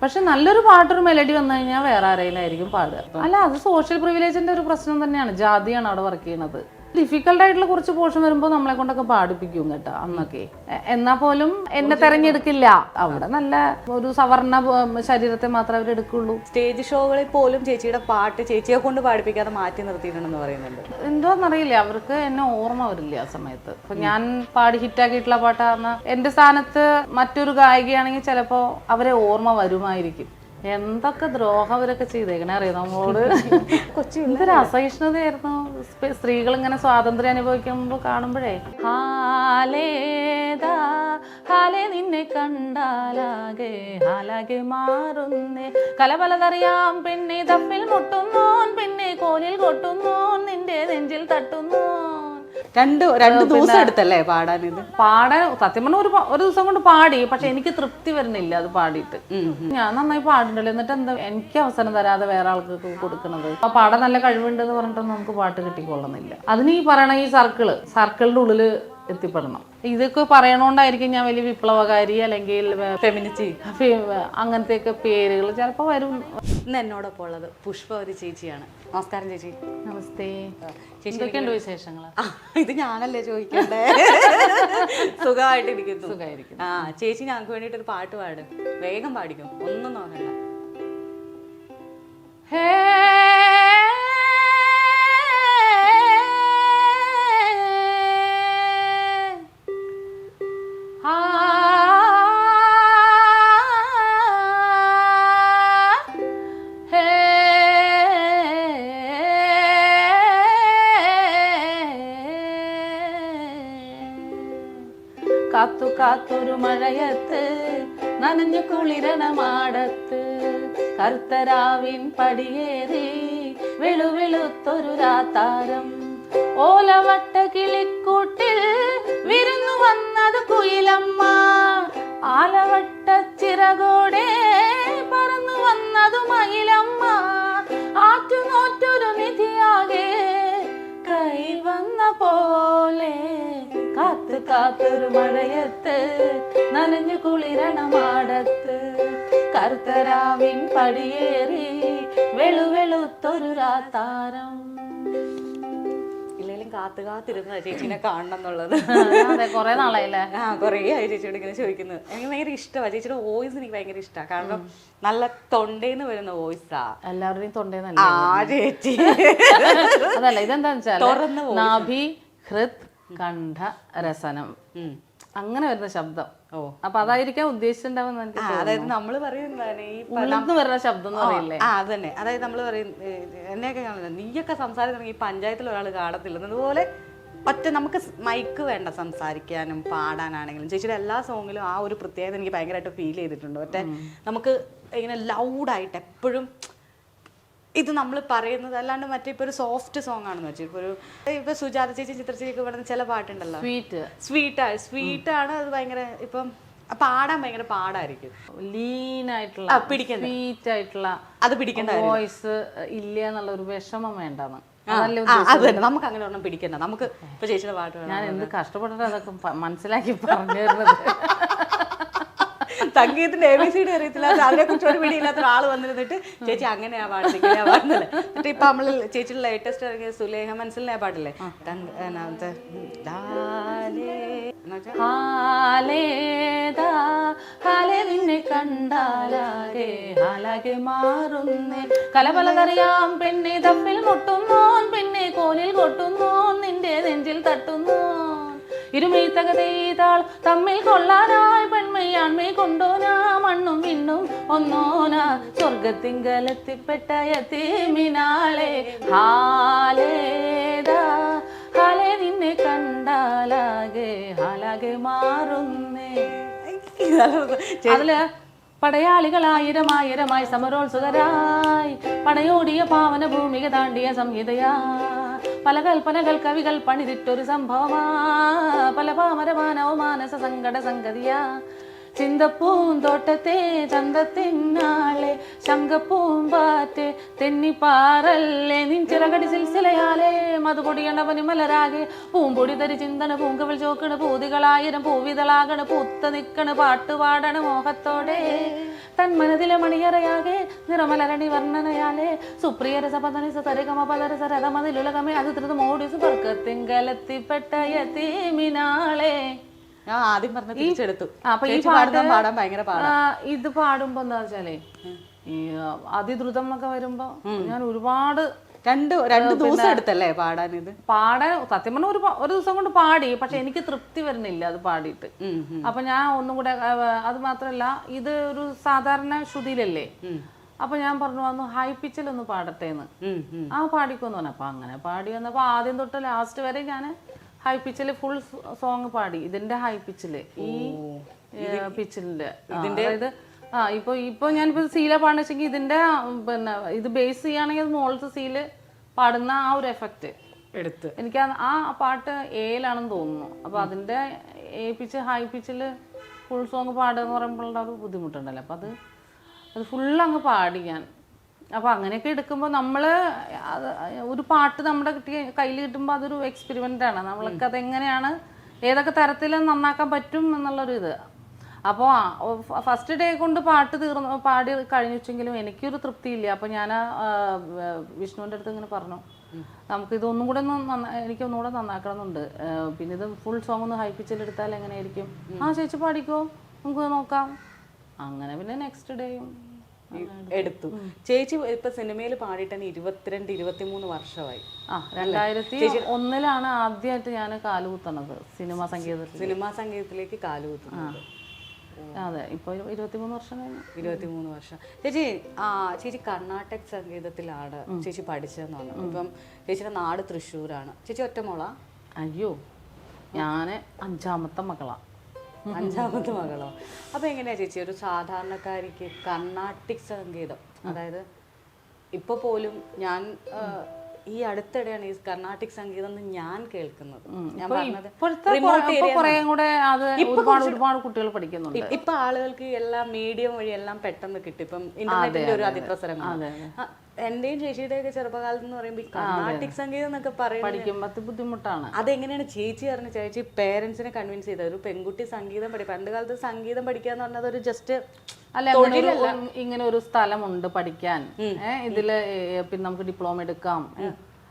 പക്ഷെ നല്ലൊരു പാട്ടൊരു മെലഡി വന്നു കഴിഞ്ഞാൽ വേറെ ആരെങ്കിലും ആയിരിക്കും പാടുക. അല്ല, അത് സോഷ്യൽ പ്രിവിലേജിന്റെ ഒരു പ്രശ്നം തന്നെയാണ്. ജാതിയാണ് അവിടെ വർക്ക് ചെയ്യുന്നത്. ഡിഫിക്കൽട്ട് ആയിട്ടുള്ള കുറച്ച് പോർഷൻ വരുമ്പോൾ നമ്മളെ കൊണ്ടൊക്കെ പാടിപ്പിക്കും കേട്ടോ അന്നൊക്കെ. എന്നാ പോലും എന്നെ തെരഞ്ഞെടുക്കില്ല. അവിടെ നല്ല ഒരു സവർണ ശരീരത്തെ മാത്രമേ അവരെടുക്കുള്ളൂ. സ്റ്റേജ് ഷോകളിൽ പോലും ചേച്ചിയുടെ പാട്ട് ചേച്ചിയെ കൊണ്ട് പാടിപ്പിക്കാതെ മാറ്റി നിർത്തിയിട്ടുണ്ടെന്ന് പറയുന്നുണ്ട്. എന്തോന്നറിയില്ല, അവർക്ക് എന്നെ ഓർമ്മ വരില്ല ആ സമയത്ത്. അപ്പൊ ഞാൻ പാടി ഹിറ്റാക്കിയിട്ടുള്ള പാട്ടാണ്. എന്റെ സ്ഥാനത്ത് മറ്റൊരു ഗായികയാണെങ്കിൽ ചിലപ്പോ അവരെ ഓർമ്മ വരുമായിരിക്കും. എന്തൊക്കെ ദ്രോഹം അവരൊക്കെ ചെയ്തേക്കണേ അറിയാം നമ്മളോട്. എന്തൊരു അസഹിഷ്ണുതയായിരുന്നു. സ്ത്രീകൾ ഇങ്ങനെ സ്വാതന്ത്ര്യം അനുഭവിക്കുമ്പോൾ കാണുമ്പോഴേ ഹാലേതാ ഹാലേ നിന്നെ കണ്ടാലാകെ ഹാലാകെ മാറുന്നേ കലപലതറിയാം പിന്നെ തപ്പിൽ മുട്ടുന്നോൻ പിന്നെ കോലിൽ കൊട്ടുന്നോൻ നിന്റെ നെഞ്ചിൽ തട്ടുന്നോൻ. രണ്ട് ദിവസം എടുത്തല്ലേ പാടാൻ? ഇത് പാടാൻ സത്യം പറഞ്ഞ ഒരു ദിവസം കൊണ്ട് പാടി. പക്ഷെ എനിക്ക് തൃപ്തി വരുന്നില്ല അത് പാടിയിട്ട്. ഞാൻ നന്നായി പാടുണ്ടല്ലോ, എന്നിട്ട് എന്താ എനിക്ക് അവസരം തരാതെ വേറെ ആൾക്ക് കൊടുക്കണത്? ആ പാടാൻ നല്ല കഴിവുണ്ട് എന്ന് പറഞ്ഞിട്ടൊന്നും നമുക്ക് പാട്ട് കിട്ടിക്കൊള്ളുന്നില്ല. അതിന് ഈ പറയണ ഈ സർക്കിളിന്റെ ഉള്ളില് എത്തിപ്പെടണം. ഇതൊക്കെ പറയണോണ്ടായിരിക്കും ഞാൻ വലിയ വിപ്ലവകാരി അല്ലെങ്കിൽ ഫെമിനിറ്റി അങ്ങനത്തെയൊക്കെ പേരുകൾ ചിലപ്പോ വരും. ഇന്ന് എന്നോടൊപ്പം ഉള്ളത് പുഷ്പവതി ചേച്ചിയാണ്. നമസ്കാരം ചേച്ചി. നമസ്തേ. ചേച്ചിയൊക്കെയുണ്ട് വിശേഷങ്ങള്? ഇത് ഞാനല്ലേ ചോദിക്കണ്ടേ? സുഖമായിട്ടിരിക്കുന്നു. സുഖമായിരിക്കും. ചേച്ചി ഞങ്ങൾക്ക് വേണ്ടിട്ട് ഒരു പാട്ട് പാട്. വേഗം പാടിക്കും, ഒന്നും നോക്കണ്ട. കാത്തു കാത്തൊരു മഴയത്ത് നനഞ്ഞു കുളിരണ മാടത്ത് കറുത്തരാവിൻ പടിയേറി വെളുവെളുത്തൊരു രാത്താരം ഓലവട്ട കിളിക്കൂട്ടിൽ വിരുന്നു വന്നത് കുയിലമ്മ ആലവട്ട ചിറകോടെ പറന്നു വന്നതു മയിലമ്മ ആറ്റുനോറ്റൊരു നിധിയാകെ കൈവന്ന പോലെ കാത്തു കാത്തൊരു മഴയത്ത് നനഞ്ഞു കുളിരണ മാടത്ത് കറുത്തരാവിൻ പടിയേറി വെളുവെളുത്തൊരു രാത്താരം. ഇല്ലെങ്കിലും കാത്തിരുന്ന ചേച്ചിനെ കാണണം എന്നുള്ളത്. അതെ, കൊറേ നാളായില്ലേ? കുറേ ആയി ചേച്ചിയോട് ഇങ്ങനെ ചോദിക്കുന്നത്. എനിക്ക് ഭയങ്കര ഇഷ്ടമാണ് ചേച്ചിയുടെ വോയിസ്. എനിക്ക് ഭയങ്കര ഇഷ്ടമാണ്. കാരണം നല്ല തൊണ്ടേന്ന് വരുന്ന വോയിസാ. എല്ലാവരുടെയും തൊണ്ടേന്നല്ല ചേച്ചി. അതല്ല, ഇതെന്താന്ന് വെച്ചാൽ നാഭി ഹൃത് കണ്ഠ രസനം അങ്ങനെ വരുന്ന ശബ്ദം. അപ്പൊ അതായിരിക്കാം ഉദ്ദേശിച്ചിട്ടുണ്ടാവുന്ന. അതായത് നമ്മള് പറയുന്നതാണ് ഈ വരുന്ന ശബ്ദം എന്ന് പറയില്ലേ? അതന്നെ. അതായത് നമ്മള് പറയും, എന്നെയൊക്കെ കാണില്ല, നീയൊക്കെ സംസാരിക്കണമെങ്കിൽ ഈ പഞ്ചായത്തിൽ ഒരാൾ കാണത്തില്ലെന്ന്. അതുപോലെ നമുക്ക് മൈക്ക് വേണ്ട സംസാരിക്കാനും പാടാനാണെങ്കിലും. ചേച്ചിയുടെ എല്ലാ സോങ്ങിലും ആ ഒരു പ്രത്യേകത എനിക്ക് ഭയങ്കരമായിട്ട് ഫീൽ ചെയ്തിട്ടുണ്ട്. മറ്റേ നമുക്ക് ഇങ്ങനെ ലൗഡായിട്ട് എപ്പോഴും ഇത് നമ്മൾ പറയുന്നത് അല്ലാണ്ട് മറ്റേ ഇപ്പൊ ഒരു സോഫ്റ്റ് സോങ് ആണെന്ന് വെച്ചാൽ ഇപ്പൊ സുജാത ചേച്ചി ചിത്ര ചേച്ചിയൊക്കെ പറയുന്ന ചില പാട്ടുണ്ടല്ലോ, സ്വീറ്റാണ്. അത് ഭയങ്കര ഇപ്പം പാടാൻ ഭയങ്കര പാടായിരിക്കും. ലീനായിട്ടുള്ള പിടിക്കണ്ട അത് പിടിക്കേണ്ട വോയിസ് ഇല്ല എന്നുള്ള ഒരു വിഷമം വേണ്ടെന്ന്. അത് തന്നെ, നമുക്ക് അങ്ങനെ ഒന്നും പിടിക്കണ്ട. നമുക്ക് ഇപ്പൊ ചേച്ചിയുടെ പാട്ട് ഞാൻ എന്ത് കഷ്ടപ്പെട്ടിട്ട് അതൊക്കെ മനസ്സിലാക്കി പറഞ്ഞു തരുന്നത്. സംഗീതത്തിന്റെ ABCD അറിയത്തില്ല, അതിനെ കുറിച്ച് ഒരു പിടിയില്ലാത്ത ഒരാൾ വന്നിരുന്നിട്ട് ചേച്ചി അങ്ങനെയാ പാടുന്നത് ഇങ്ങനെയാ പാടുന്നത്. എന്നിട്ട് ഇപ്പൊ നമ്മള് ചേച്ചിയുടെ ലേറ്റസ്റ്റ് ഇറങ്ങിയ സുലേഖ മനസ്സിലെ പാട്ടില്ലേ, നിന്നെ കണ്ടാലാകെ ഹാലാകെ മാറുന്നേ കലപലതറിയാം പിന്നെ തപ്പിൽ മുട്ടുന്നോൻ പിന്നെ കോലിൽ കൊട്ടുന്നോൻ നിന്റെ നെഞ്ചിൽ തട്ടുന്നോൻ ഇരുമീത്തകതീതാൾ തമ്മിൽ കൊള്ളാനായി പെൺമയാൺമേ കൊണ്ടോനാ മണ്ണും വിണ്ണും ഒന്നോനാ സ്വർഗത്തിങ്കലെത്തിപ്പെട്ട യതീമിനാളെ ഹാലേതാ ഹാലേ നിന്നെ കണ്ടാലാകെ ഹാലാകെ മാറുന്നേ. അതില് പടയാളികളായിരമായിരമായി സമരോത്സുകരായി പടയോടിയ പാവന ഭൂമിക താണ്ടിയ സംഹിതയാ പല കൽപ്പനകൾ കവികൾ പണിതിട്ടൊരു സംഭവമാ പല പാമരമാനവ മാനസ സങ്കട സംഗതിയാ ചിന്തപ്പൂന്തോട്ടത്തെ ചന്തത്തിനാളെ ശങ്കപ്പൂമ്പാറ്റ് തെന്നിപ്പാറല്ലേ നിൻ ചിറകടി സിൽസിലയാലേ മധുപൊടിയണ പനിമലരാകെ പൂമ്പൊടി തരി ചിന്തന പൂങ്കവൽ ചോക്കണ് പൂതികളായിരം പൂവിതളാകണ് പൂത്ത നിക്കണ് പാട്ടുപാടണ മോഹത്തോടെ തന്മനതിലെ മണിയറയാകെ നിറമലരണി വർണ്ണനയാലേ സുപ്രിയര സപതനിസ തരകമ പലരസ രഥമതിലുലകമേ അത് ധൃത മോടിസ് പറക്കത്തിങ്കലെത്തിപ്പെട്ട യതീമിനാളെ. ഞാൻ ആദ്യം പറഞ്ഞ തിരിച്ചെടുത്തു. അപ്പൊ ഈ പാടാൻ ഭയങ്കര പാടാ. ഇത് പാടുമ്പോ എന്താ വെച്ചാലേ ഈ അതിദ്രുതം എന്നൊക്കെ വരുമ്പോ ഞാൻ ഒരുപാട് രണ്ട് ദിവസം എടുത്തല്ലേ പാടാൻ? ഇത് പാടാൻ സത്യം പറഞ്ഞ ഒരു ദിവസം കൊണ്ട് പാടി, പക്ഷെ എനിക്ക് തൃപ്തി വരുന്നില്ല അത് പാടിയിട്ട്. അപ്പൊ ഞാൻ ഒന്നും കൂടെ, അത് മാത്രല്ല ഇത് ഒരു സാധാരണ ശ്രുതിയിലല്ലേ, അപ്പൊ ഞാൻ പറഞ്ഞു വന്നു ഹൈ പിച്ചിലൊന്ന് പാടട്ടെ എന്ന്. പാടിക്കൊന്നു പറഞ്ഞു. അപ്പൊ അങ്ങനെ പാടി വന്നപ്പോ ആദ്യം തൊട്ട് ലാസ്റ്റ് വരെ ഞാൻ ഹൈ പിച്ചില് ഫുൾ സോങ് പാടി. ഇതിന്റെ ഹൈ പിച്ചില്, ഈ പിച്ചിലിന്റെ അതായത് ഇപ്പൊ ഞാനിപ്പോ സീല പാടുന്ന വെച്ചെങ്കിൽ ഇതിന്റെ പിന്നെ ഇത് ബേസ് ചെയ്യുകയാണെങ്കിൽ മോളത്തെ സീല് പാടുന്ന ആ ഒരു എഫക്റ്റ് എടുത്ത് എനിക്ക് ആ പാട്ട് ഏലാണെന്ന് തോന്നുന്നു. അപ്പൊ അതിന്റെ എ പിച്ച് ഹൈ പിച്ചില് ഫുൾ സോങ് പാടുക എന്ന് പറയുമ്പോഴുള്ള ഒരു ബുദ്ധിമുട്ടുണ്ടല്ലോ. അപ്പൊ അത് ഫുൾ അങ്ങ് പാടി ഞാൻ. അപ്പോൾ അങ്ങനെയൊക്കെ എടുക്കുമ്പോൾ നമ്മൾ ഒരു പാട്ട് നമ്മുടെ കയ്യിൽ കിട്ടുമ്പോൾ അതൊരു എക്സ്പെരിമെൻ്റാണ്. നമ്മൾക്ക് അതെങ്ങനെയാണ് ഏതൊക്കെ തരത്തിൽ നന്നാക്കാൻ പറ്റും എന്നുള്ളൊരു ഇത്. അപ്പോൾ ഫസ്റ്റ് ഡേ കൊണ്ട് പാടി കഴിഞ്ഞെങ്കിലും എനിക്കൊരു തൃപ്തിയില്ല. അപ്പോൾ ഞാൻ വിഷ്ണുവിൻ്റെ അടുത്ത് ഇങ്ങനെ പറഞ്ഞു, നമുക്കിതൊന്നും കൂടെ എനിക്കൊന്നുകൂടെ നന്നാക്കണമെന്നുണ്ട്, പിന്നെ ഇത് ഫുൾ സോങ് ഒന്ന് ഹൈ പിച്ചിലെടുത്താൽ എങ്ങനെയായിരിക്കും? ചേച്ചി പാടിക്കോ, നമുക്ക് നോക്കാം. അങ്ങനെ പിന്നെ നെക്സ്റ്റ് ഡേയും എടുത്തു. ചേച്ചി ഇപ്പൊ സിനിമയിൽ പാടിയിട്ട് 22-23 വർഷമായി. 2001 ആദ്യമായിട്ട് ഞാൻ കാലുകുത്തണത് സിനിമാ സംഗീതത്തിലേക്ക് കാലുകുത്തുന്നത്. അതെ, ഇപ്പൊ 23 വർഷം കഴിഞ്ഞു. 23 വർഷം. ചേച്ചി കർണാടക സംഗീതത്തിലാണ് ചേച്ചി പഠിച്ചതെന്ന് പറഞ്ഞു. ഇപ്പം ചേച്ചിയുടെ നാട് തൃശ്ശൂരാണ്. ചേച്ചി ഒറ്റ മോളാ? അയ്യോ, ഞാന് 5ാമത്തെ മകളാ. 5ാമത്തെ മകളോ? അപ്പൊ എങ്ങനെയാ ചേച്ചി ഒരു സാധാരണക്കാരിക്ക് കർണാട്ടിക് സംഗീതം, അതായത് ഇപ്പൊ പോലും ഞാൻ ഈ അടുത്തിടെയാണ് ഈ കർണാട്ടിക് സംഗീതം ഞാൻ കേൾക്കുന്നത്. ഞാൻ പറഞ്ഞത് ഒരുപാട് കുട്ടികൾ പഠിക്കുന്നുണ്ട്. ഇപ്പൊ ആളുകൾക്ക് എല്ലാം മീഡിയം വഴി എല്ലാം പെട്ടെന്ന് കിട്ടും. ഇപ്പം ഇന്റർനെറ്റിന്റെ ഒരു അതിപ്രസരം. എന്റെയും ചേച്ചിയുടെയൊക്കെ ചെറുപ്പകാലത്ത് എന്ന് പറയുമ്പോൾ ഈ കർണാട്ടിക് സംഗീതം എന്നൊക്കെ പഠിക്കുമ്പോൾ ബുദ്ധിമുട്ടാണ്. അതെങ്ങനെയാണ് ചേച്ചി അറിഞ്ഞ ചേച്ചി പേരൻസിനെ കൺവിൻസ് ചെയ്തത് ഒരു പെൺകുട്ടി സംഗീതം പണ്ട് കാലത്ത് സംഗീതം പഠിക്കാന്ന് പറഞ്ഞത് ഒരു ജസ്റ്റ് അല്ല, ഇങ്ങനെ ഒരു സ്ഥലമുണ്ട് പഠിക്കാൻ, ഇതില് പിന്നെ നമുക്ക് ഡിപ്ലോമ എടുക്കാം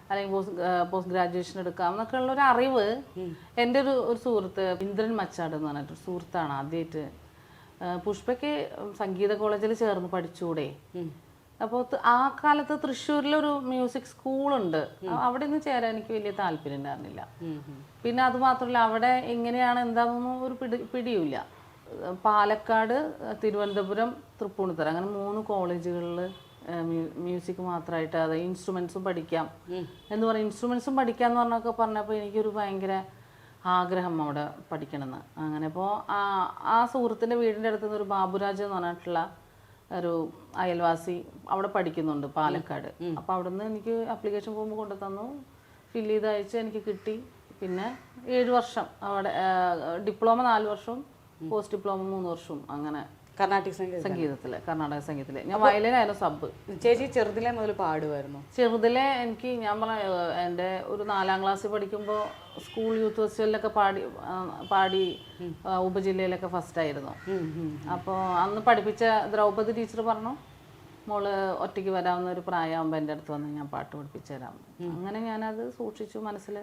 അല്ലെങ്കിൽ പോസ്റ്റ് ഗ്രാജുവേഷൻ എടുക്കാം എന്നൊക്കെ ഉള്ള ഒരു അറിവ് എൻ്റെ ഒരു സുഹൃത്ത് ഇന്ദ്രൻ മച്ചാട് എന്ന് പറഞ്ഞിട്ട് സുഹൃത്താണ്. ആദ്യമായിട്ട് പുഷ്പയ്ക്ക് സംഗീത കോളേജിൽ ചേർന്ന് പഠിച്ചൂടെ. അപ്പോൾ ആ കാലത്ത് തൃശ്ശൂരിലൊരു മ്യൂസിക് സ്കൂളുണ്ട്, അവിടെ നിന്ന് ചേരാൻ എനിക്ക് വലിയ താല്പര്യം ഉണ്ടായിരുന്നില്ല. പിന്നെ അത് മാത്രമല്ല അവിടെ എങ്ങനെയാണ് എന്താണെന്നൊന്നും ഒരു പിടിയില്ല. പാലക്കാട്, തിരുവനന്തപുരം, തൃപ്പൂണിത്തുറ അങ്ങനെ 3 കോളേജുകളിൽ മ്യൂസിക് മാത്രമായിട്ട്, അതായത് ഇൻസ്ട്രുമെന്റ്സും പഠിക്കാം എന്ന് പറഞ്ഞാൽ ഇൻസ്ട്രുമെന്റ്സും പഠിക്കാന്ന് പറഞ്ഞപ്പോൾ എനിക്കൊരു ഭയങ്കര ആഗ്രഹം അവിടെ പഠിക്കണമെന്ന്. അങ്ങനെ അപ്പോൾ ആ സുഹൃത്തിൻ്റെ വീടിൻ്റെ അടുത്ത് നിന്ന് ഒരു ബാബുരാജ് എന്ന് പറഞ്ഞിട്ടുള്ള ഒരു അയൽവാസി അവിടെ പഠിക്കുന്നുണ്ട് പാലക്കാട്. അപ്പോൾ അവിടെ നിന്ന് എനിക്ക് ആപ്ലിക്കേഷൻ ഫോം കൊണ്ടു തന്നു, ഫില്ല് ചെയ്ത് അയച്ച് എനിക്ക് കിട്ടി. പിന്നെ 7 വർഷം അവിടെ ഡിപ്ലോമ 4 വർഷവും പോസ്റ്റ് ഡിപ്ലോമ 3 വർഷവും അങ്ങനെ കർണാടക സംഗീതത്തില് ഞാൻ വയലിനായിരുന്നു സബ്. ചേച്ചി ചെറുതിലെ മുതൽ പാടുമായിരുന്നു? ചെറുതിലെ ഞാൻ പറഞ്ഞ എൻ്റെ ഒരു 4ാം ക്ലാസ്സിൽ പഠിക്കുമ്പോൾ സ്കൂൾ യൂത്ത് ഫെസ്റ്റിവലിലൊക്കെ പാടി ഉപജില്ലയിലൊക്കെ ഫസ്റ്റ് ആയിരുന്നു. അപ്പോൾ അന്ന് പഠിപ്പിച്ച ദ്രൗപദി ടീച്ചർ പറഞ്ഞു, മോള് ഒറ്റയ്ക്ക് വരാവുന്ന ഒരു പ്രായമാകുമ്പോൾ എൻ്റെ അടുത്ത് വന്ന് ഞാൻ പാട്ട് പഠിപ്പിച്ചു തരാം. അങ്ങനെ ഞാനത് സൂക്ഷിച്ചു മനസ്സിൽ.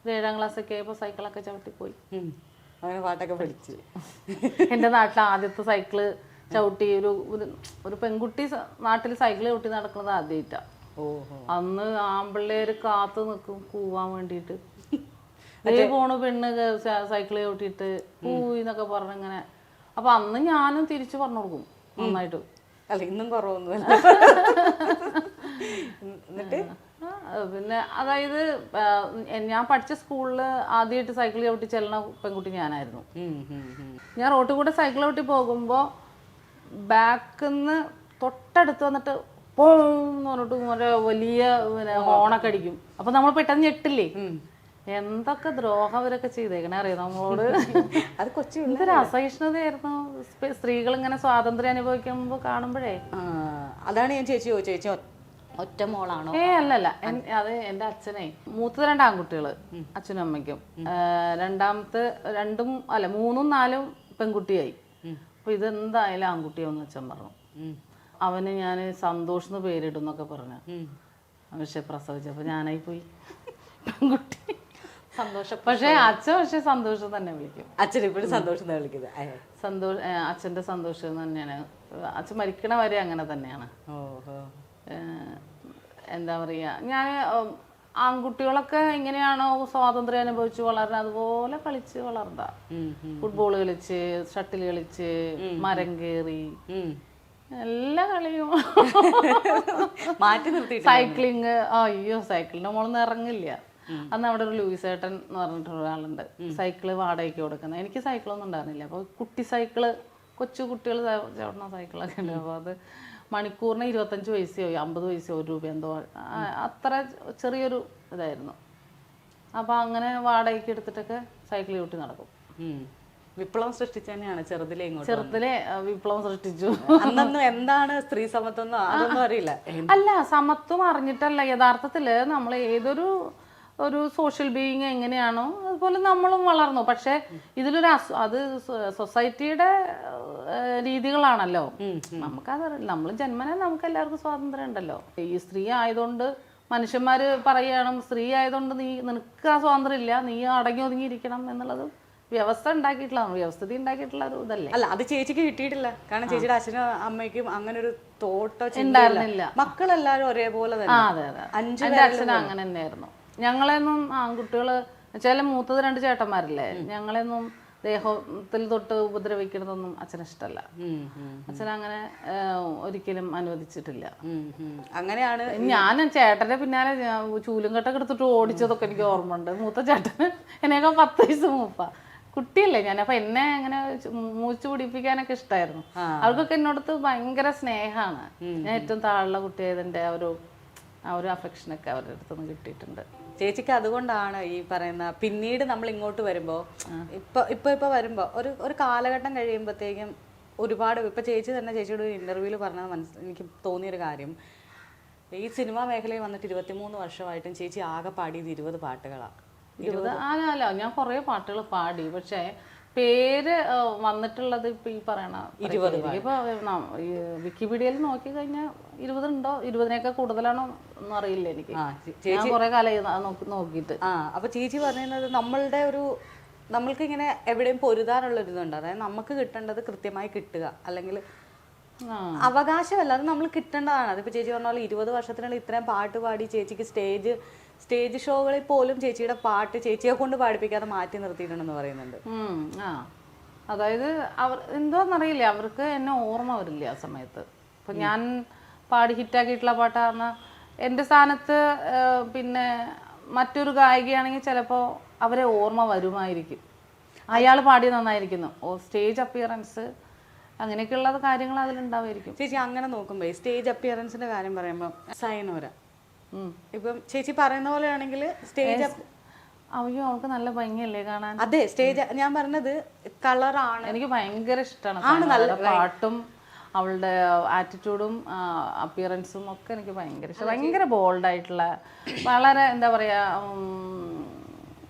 7ാം ക്ലാസ്സൊക്കെ ആയപ്പോൾ സൈക്കിളൊക്കെ ചവിട്ടിപ്പോയി, അങ്ങനെ പാട്ടൊക്കെ പഠിച്ചു. എൻ്റെ നാട്ടിൽ ആദ്യത്തെ സൈക്കിള് ചവിട്ടി ഒരു പെൺകുട്ടി നാട്ടിൽ സൈക്കിൾ ചവിട്ടി നടക്കുന്നത് ആദ്യമായിട്ടാണ്. അന്ന് ആമ്പിള്ളേര് കാത്തു നിൽക്കും കൂവാൻ വേണ്ടിയിട്ട്. പോണു പെണ്ണ് സൈക്കിൾ ചവിട്ടിയിട്ട് കൂന്നൊക്കെ പറഞ്ഞിങ്ങനെ. അപ്പൊ അന്ന് ഞാനും തിരിച്ചു പറഞ്ഞു കൊടുക്കും നന്നായിട്ട്. അല്ല, ഇന്നും കുറവൊന്നുമില്ല. എന്നിട്ട് പിന്നെ അതായത് ഞാൻ പഠിച്ച സ്കൂളിൽ ആദ്യമായിട്ട് സൈക്കിൾ ചവിട്ടി ചെല്ലണ പെൺകുട്ടി ഞാനായിരുന്നു. ഞാൻ റോട്ടിൽ കൂടെ സൈക്കിൾ ചവിട്ടി പോകുമ്പോൾ ബാക്കിൽ നിന്ന് തൊട്ടടുത്ത് വന്നിട്ട് പോന്ന് പറഞ്ഞിട്ട് വലിയ ഹോണൊക്കെ അടിക്കും. അപ്പൊ നമ്മൾ പെട്ടെന്ന് ഞെട്ടില്ലേ, എന്തൊക്കെ ദ്രോഹം അവരൊക്കെ ചെയ്തേക്കണേ അറിയാം നമ്മളോട്. അത് കൊച്ചു എന്തൊരു അസഹിഷ്ണുതയായിരുന്നു. സ്ത്രീകൾ ഇങ്ങനെ സ്വാതന്ത്ര്യം അനുഭവിക്കുമ്പോൾ കാണുമ്പോഴേ. അതാണ് ഞാൻ ചേച്ചി ചോദിച്ചു, ചേച്ചി ഒറ്റ മോളാണോ? അല്ലല്ല, അത് എൻ്റെ അച്ഛനെ മൂത്തത് 2 ആൺകുട്ടികള് അച്ഛനും അമ്മയ്ക്കും, രണ്ടാമത്തെ 3ഉം 4ഉം പെൺകുട്ടിയായി. അപ്പൊ ഇതെന്തായാലും ആൺകുട്ടിയാവെന്ന് അച്ഛൻ പറഞ്ഞു. അവന് ഞാൻ സന്തോഷ് എന്ന് പേരിടും എന്നൊക്കെ പറഞ്ഞു. പക്ഷെ പ്രസവിച്ചപ്പോ ഞാനായി പോയി പെൺകുട്ടി. സന്തോഷം. പക്ഷെ അച്ഛൻ സന്തോഷം തന്നെ വിളിക്കും. അച്ഛൻ ഇപ്പോഴും സന്തോഷം തന്നെ വിളിക്കുന്നത്. അച്ഛൻ്റെ സന്തോഷം തന്നെയാണ്. അച്ഛൻ മരിക്കണ വരെ അങ്ങനെ തന്നെയാണ്. എന്താ പറയുക, ഞാൻ ആൺകുട്ടികളൊക്കെ എങ്ങനെയാണോ സ്വാതന്ത്ര്യം അനുഭവിച്ച് വളർന്നത് അതുപോലെ കളിച്ച് വളർന്ന. ഫുട്ബോൾ കളിച്ച്, ഷട്ടിൽ കളിച്ച്, മരം കയറി, എല്ലാ കളിയും മാറ്റി നിർത്തി. സൈക്ലിങ്, അയ്യോ സൈക്കിളിന്റെ മുകളിൽ ഇറങ്ങില്ല. അന്ന് അവിടെ ഒരു ലൂയിസ് ഏട്ടൻ എന്ന് പറഞ്ഞിട്ട് ഒരാളുണ്ട്, സൈക്കിള് വാടകയ്ക്ക് കൊടുക്കുന്നത്. എനിക്ക് സൈക്കിളൊന്നും ഉണ്ടായിരുന്നില്ല. അപ്പോൾ കുട്ടി സൈക്കിള്, കൊച്ചു കുട്ടികൾ ചവിടുന്ന സൈക്കിളൊക്കെ ഉണ്ട്. അപ്പോൾ അത് മണിക്കൂറിന് 25 പൈസയോ 50 പൈസയോ 1 രൂപ എന്തോ, അത്ര ചെറിയൊരു ഇതായിരുന്നു. അപ്പോൾ അങ്ങനെ വാടകയ്ക്ക് എടുത്തിട്ടൊക്കെ സൈക്കിൾ ചവിട്ടി നടക്കും. വിപ്ലവം സൃഷ്ടിച്ചു തന്നെയാണ് ചെറുതിലെ വിപ്ലവം സൃഷ്ടിച്ചു. അന്നൊന്നും എന്താണ് സ്ത്രീ സമത്വം അതൊന്നും അറിയില്ല. അല്ല, സമത്വം അറിഞ്ഞിട്ടല്ല. യഥാർത്ഥത്തില് നമ്മൾ ഒരു സോഷ്യൽ ബീയിങ് എങ്ങനെയാണോ അതുപോലെ നമ്മളും വളർന്നു. പക്ഷെ ഇതിലൊരു അത് സൊസൈറ്റിയുടെ രീതികളാണല്ലോ. നമുക്കതറിയില്ല. നമ്മൾ ജന്മനെ നമുക്ക് എല്ലാവർക്കും സ്വാതന്ത്ര്യം ഉണ്ടല്ലോ. ഈ സ്ത്രീ ആയതുകൊണ്ട് മനുഷ്യന്മാര് പറയണം, സ്ത്രീ ആയതുകൊണ്ട് നിനക്ക് ആ സ്വാതന്ത്ര്യം ഇല്ല, നീ അടങ്ങി ഒതുങ്ങിയിരിക്കണം എന്നുള്ളത് വ്യവസ്ഥ ഉണ്ടാക്കിയിട്ടുള്ള, വ്യവസ്ഥിതി ഉണ്ടാക്കിയിട്ടുള്ള ഒരു ഇതല്ലേ. അല്ല, അത് ചേച്ചിക്ക് കിട്ടിയിട്ടില്ല. കാരണം ചേച്ചിയുടെ അച്ഛനും അമ്മയ്ക്കും അങ്ങനെ ഒരു തോട്ടോ ഉണ്ടായിരുന്നില്ല. മക്കളെല്ലാരും ഒരേപോലെ തന്നെ. അതെ, എൻ്റെ അച്ഛനും അങ്ങനെ തന്നെയായിരുന്നു. ഞങ്ങളെയൊന്നും ആൺകുട്ടികള് ചില മൂത്തത് 2 ചേട്ടന്മാരില്ലേ, ഞങ്ങളെയൊന്നും ദേഹത്തിൽ തൊട്ട് ഉപദ്രവിക്കണതൊന്നും അച്ഛന് ഇഷ്ടമല്ല. അച്ഛൻ അങ്ങനെ ഒരിക്കലും അനുവദിച്ചിട്ടില്ല. അങ്ങനെയാണ് ഞാൻ ചേട്ടന്റെ പിന്നാലെ ചൂലും കെട്ടൊക്കെ എടുത്തിട്ട് ഓടിച്ചതൊക്കെ എനിക്ക് ഓർമ്മയുണ്ട്. മൂത്ത ചേട്ടന് എന്നെയൊക്കെ 10 വയസ്സ് മൂപ്പ കുട്ടിയല്ലേ ഞാൻ. അപ്പൊ എന്നെ അങ്ങനെ മൂച്ചു പിടിപ്പിക്കാനൊക്കെ ഇഷ്ടമായിരുന്നു. അവർക്കൊക്കെ എന്നോടത്ത് ഭയങ്കര സ്നേഹമാണ്. ഞാൻ ഏറ്റവും താഴെയുള്ള കുട്ടിയായതിന്റെ ആ ഒരു അഫെക്ഷനൊക്കെ അവരുടെ അടുത്തുനിന്ന് കിട്ടിയിട്ടുണ്ട്. ചേച്ചിക്ക് അതുകൊണ്ടാണ് ഈ പറയുന്ന പിന്നീട് നമ്മൾ ഇങ്ങോട്ട് വരുമ്പോൾ ഇപ്പൊ വരുമ്പോൾ ഒരു കാലഘട്ടം കഴിയുമ്പോഴത്തേക്കും ഒരുപാട് ഇപ്പൊ ചേച്ചി തന്നെ ചേച്ചിയുടെ ഒരു ഇന്റർവ്യൂവിൽ പറഞ്ഞത് എനിക്ക് തോന്നിയൊരു കാര്യം, ഈ സിനിമാ മേഖലയിൽ വന്നിട്ട് 23 വർഷമായിട്ടും ചേച്ചി ആകെ പാടിയത് 20 പാട്ടുകളാണ്. അല്ല, ഞാൻ കുറേ പാട്ടുകൾ പാടി. പക്ഷേ പേര് വന്നിട്ടുള്ളത് ഇപ്പൊ ഈ പറയണ 20. ഇപ്പൊ വിക്കിപീഡിയയിൽ നോക്കി കഴിഞ്ഞാൽ 20 ഉണ്ടോ, 20-നേക്കാൾ കൂടുതലാണോ ഒന്നും അറിയില്ല എനിക്ക്. ഞാൻ കുറെ കാലം നോക്കിയിട്ട്. അപ്പൊ ചേച്ചി പറയുന്നത് നമ്മൾക്ക് ഇങ്ങനെ എവിടെയും പൊരുതാനുള്ളൊരിതുണ്ട്. അതായത് നമുക്ക് കിട്ടേണ്ടത് കൃത്യമായി കിട്ടുക, അല്ലെങ്കിൽ അവകാശമല്ല, അത് നമ്മൾ കിട്ടേണ്ടതാണ്. അതിപ്പോ ചേച്ചി പറഞ്ഞ പോലെ 20 വർഷത്തിനുള്ളിൽ ഇത്രയും പാട്ട് പാടി ചേച്ചിക്ക് സ്റ്റേജ് ഷോകളിൽ പോലും ചേച്ചിയുടെ പാട്ട് ചേച്ചിയെ കൊണ്ട് പാടിപ്പിക്കാതെ മാറ്റി നിർത്തിയിട്ടുണ്ടെന്ന് പറയുന്നുണ്ട്. അതായത് അവർ എന്തോന്നറിയില്ല, അവർക്ക് എന്നെ ഓർമ്മ വരില്ല ആ സമയത്ത്. ഇപ്പൊ ഞാൻ പാടി ഹിറ്റാക്കിയിട്ടുള്ള പാട്ടാണ്. എൻ്റെ സ്ഥാനത്ത് പിന്നെ മറ്റൊരു ഗായികയാണെങ്കിൽ ചിലപ്പോൾ അവരെ ഓർമ്മ വരുമായിരിക്കും, അയാൾ പാടി നന്നായിരിക്കുന്നു. സ്റ്റേജ് അപ്പിയറൻസ് അങ്ങനെയൊക്കെയുള്ള കാര്യങ്ങൾ അതിലുണ്ടാവുമായിരിക്കും. ചേച്ചി അങ്ങനെ നോക്കുമ്പോ സ്റ്റേജ് അപ്പിയറൻസിന്റെ കാര്യം പറയുമ്പോൾ സൈനോര ഇപ്പം ചേച്ചി പറയുന്ന പോലെയാണെങ്കിൽ സ്റ്റേജ് അയ്യോ അവൾക്ക് നല്ല ഭംഗിയല്ലേ കാണാൻ. അതെ, സ്റ്റേജ് ഞാൻ പറഞ്ഞത് കളറാണ്. എനിക്ക് ഭയങ്കര ഇഷ്ടമാണ് നല്ല പാട്ടും അവളുടെ ആറ്റിറ്റ്യൂഡും അപ്പിയറൻസും ഒക്കെ എനിക്ക് ഭയങ്കര ഇഷ്ടം. ഭയങ്കര ബോൾഡായിട്ടുള്ള, വളരെ എന്താ പറയുക,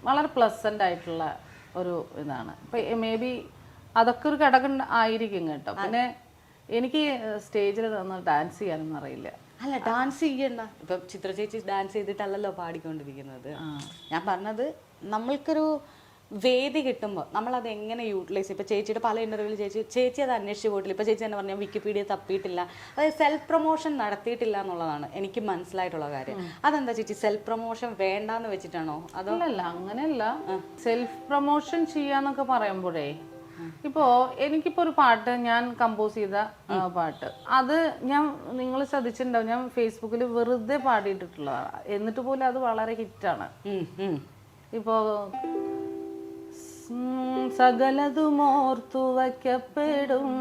വളരെ പ്ലസൻ്റ് ആയിട്ടുള്ള ഒരു ഇതാണ്. ഇപ്പം മേ ബി അതൊക്കെ ഒരു ഘടകം ആയിരിക്കും കേട്ടോ. പിന്നെ എനിക്ക് സ്റ്റേജിൽ നിന്ന് ഡാൻസ് ചെയ്യാനൊന്നും അറിയില്ല. അല്ല, ഡാൻസ് ചെയ്യണ്ട. ഇപ്പം ചിത്ര ചേച്ചി ഡാൻസ് ചെയ്തിട്ടല്ലല്ലോ പാടിക്കൊണ്ടിരിക്കുന്നത്. ഞാൻ പറഞ്ഞത് നമ്മൾക്കൊരു വേദി കിട്ടുമ്പോൾ നമ്മളത് എങ്ങനെ യൂട്ടിലൈസ്. ഇപ്പം ചേച്ചിയുടെ പല ഇൻ്റർവ്യൂവിൽ ചേച്ചി അത് അന്വേഷിച്ച് പോയിട്ടില്ല. ഇപ്പം ചേച്ചി തന്നെ പറഞ്ഞാൽ വിക്കിപീഡിയ തപ്പിയിട്ടില്ല, അതായത് സെൽഫ് പ്രൊമോഷൻ നടത്തിയിട്ടില്ല എന്നുള്ളതാണ് എനിക്ക് മനസ്സിലായിട്ടുള്ള കാര്യം. അതെന്താ ചേച്ചി, സെൽഫ് പ്രൊമോഷൻ വേണ്ടാന്ന് വെച്ചിട്ടാണോ? അതല്ല, അങ്ങനെയല്ല. സെൽഫ് പ്രൊമോഷൻ ചെയ്യാന്നൊക്കെ പറയുമ്പോഴേ, ഇപ്പോൾ എനിക്കിപ്പോൾ ഒരു പാട്ട് ഞാൻ കമ്പോസ് ചെയ്ത പാട്ട്, അത് നിങ്ങൾ ശ്രദ്ധിച്ചിട്ടുണ്ടാവും, ഞാൻ ഫേസ്ബുക്കിൽ വെറുതെ പാടിയിട്ടുള്ളതാണ്. എന്നിട്ട് പോലും അത് വളരെ ഹിറ്റാണ്. ഇപ്പോൾ സകലതുമോർത്തു വയ്ക്കപ്പെടും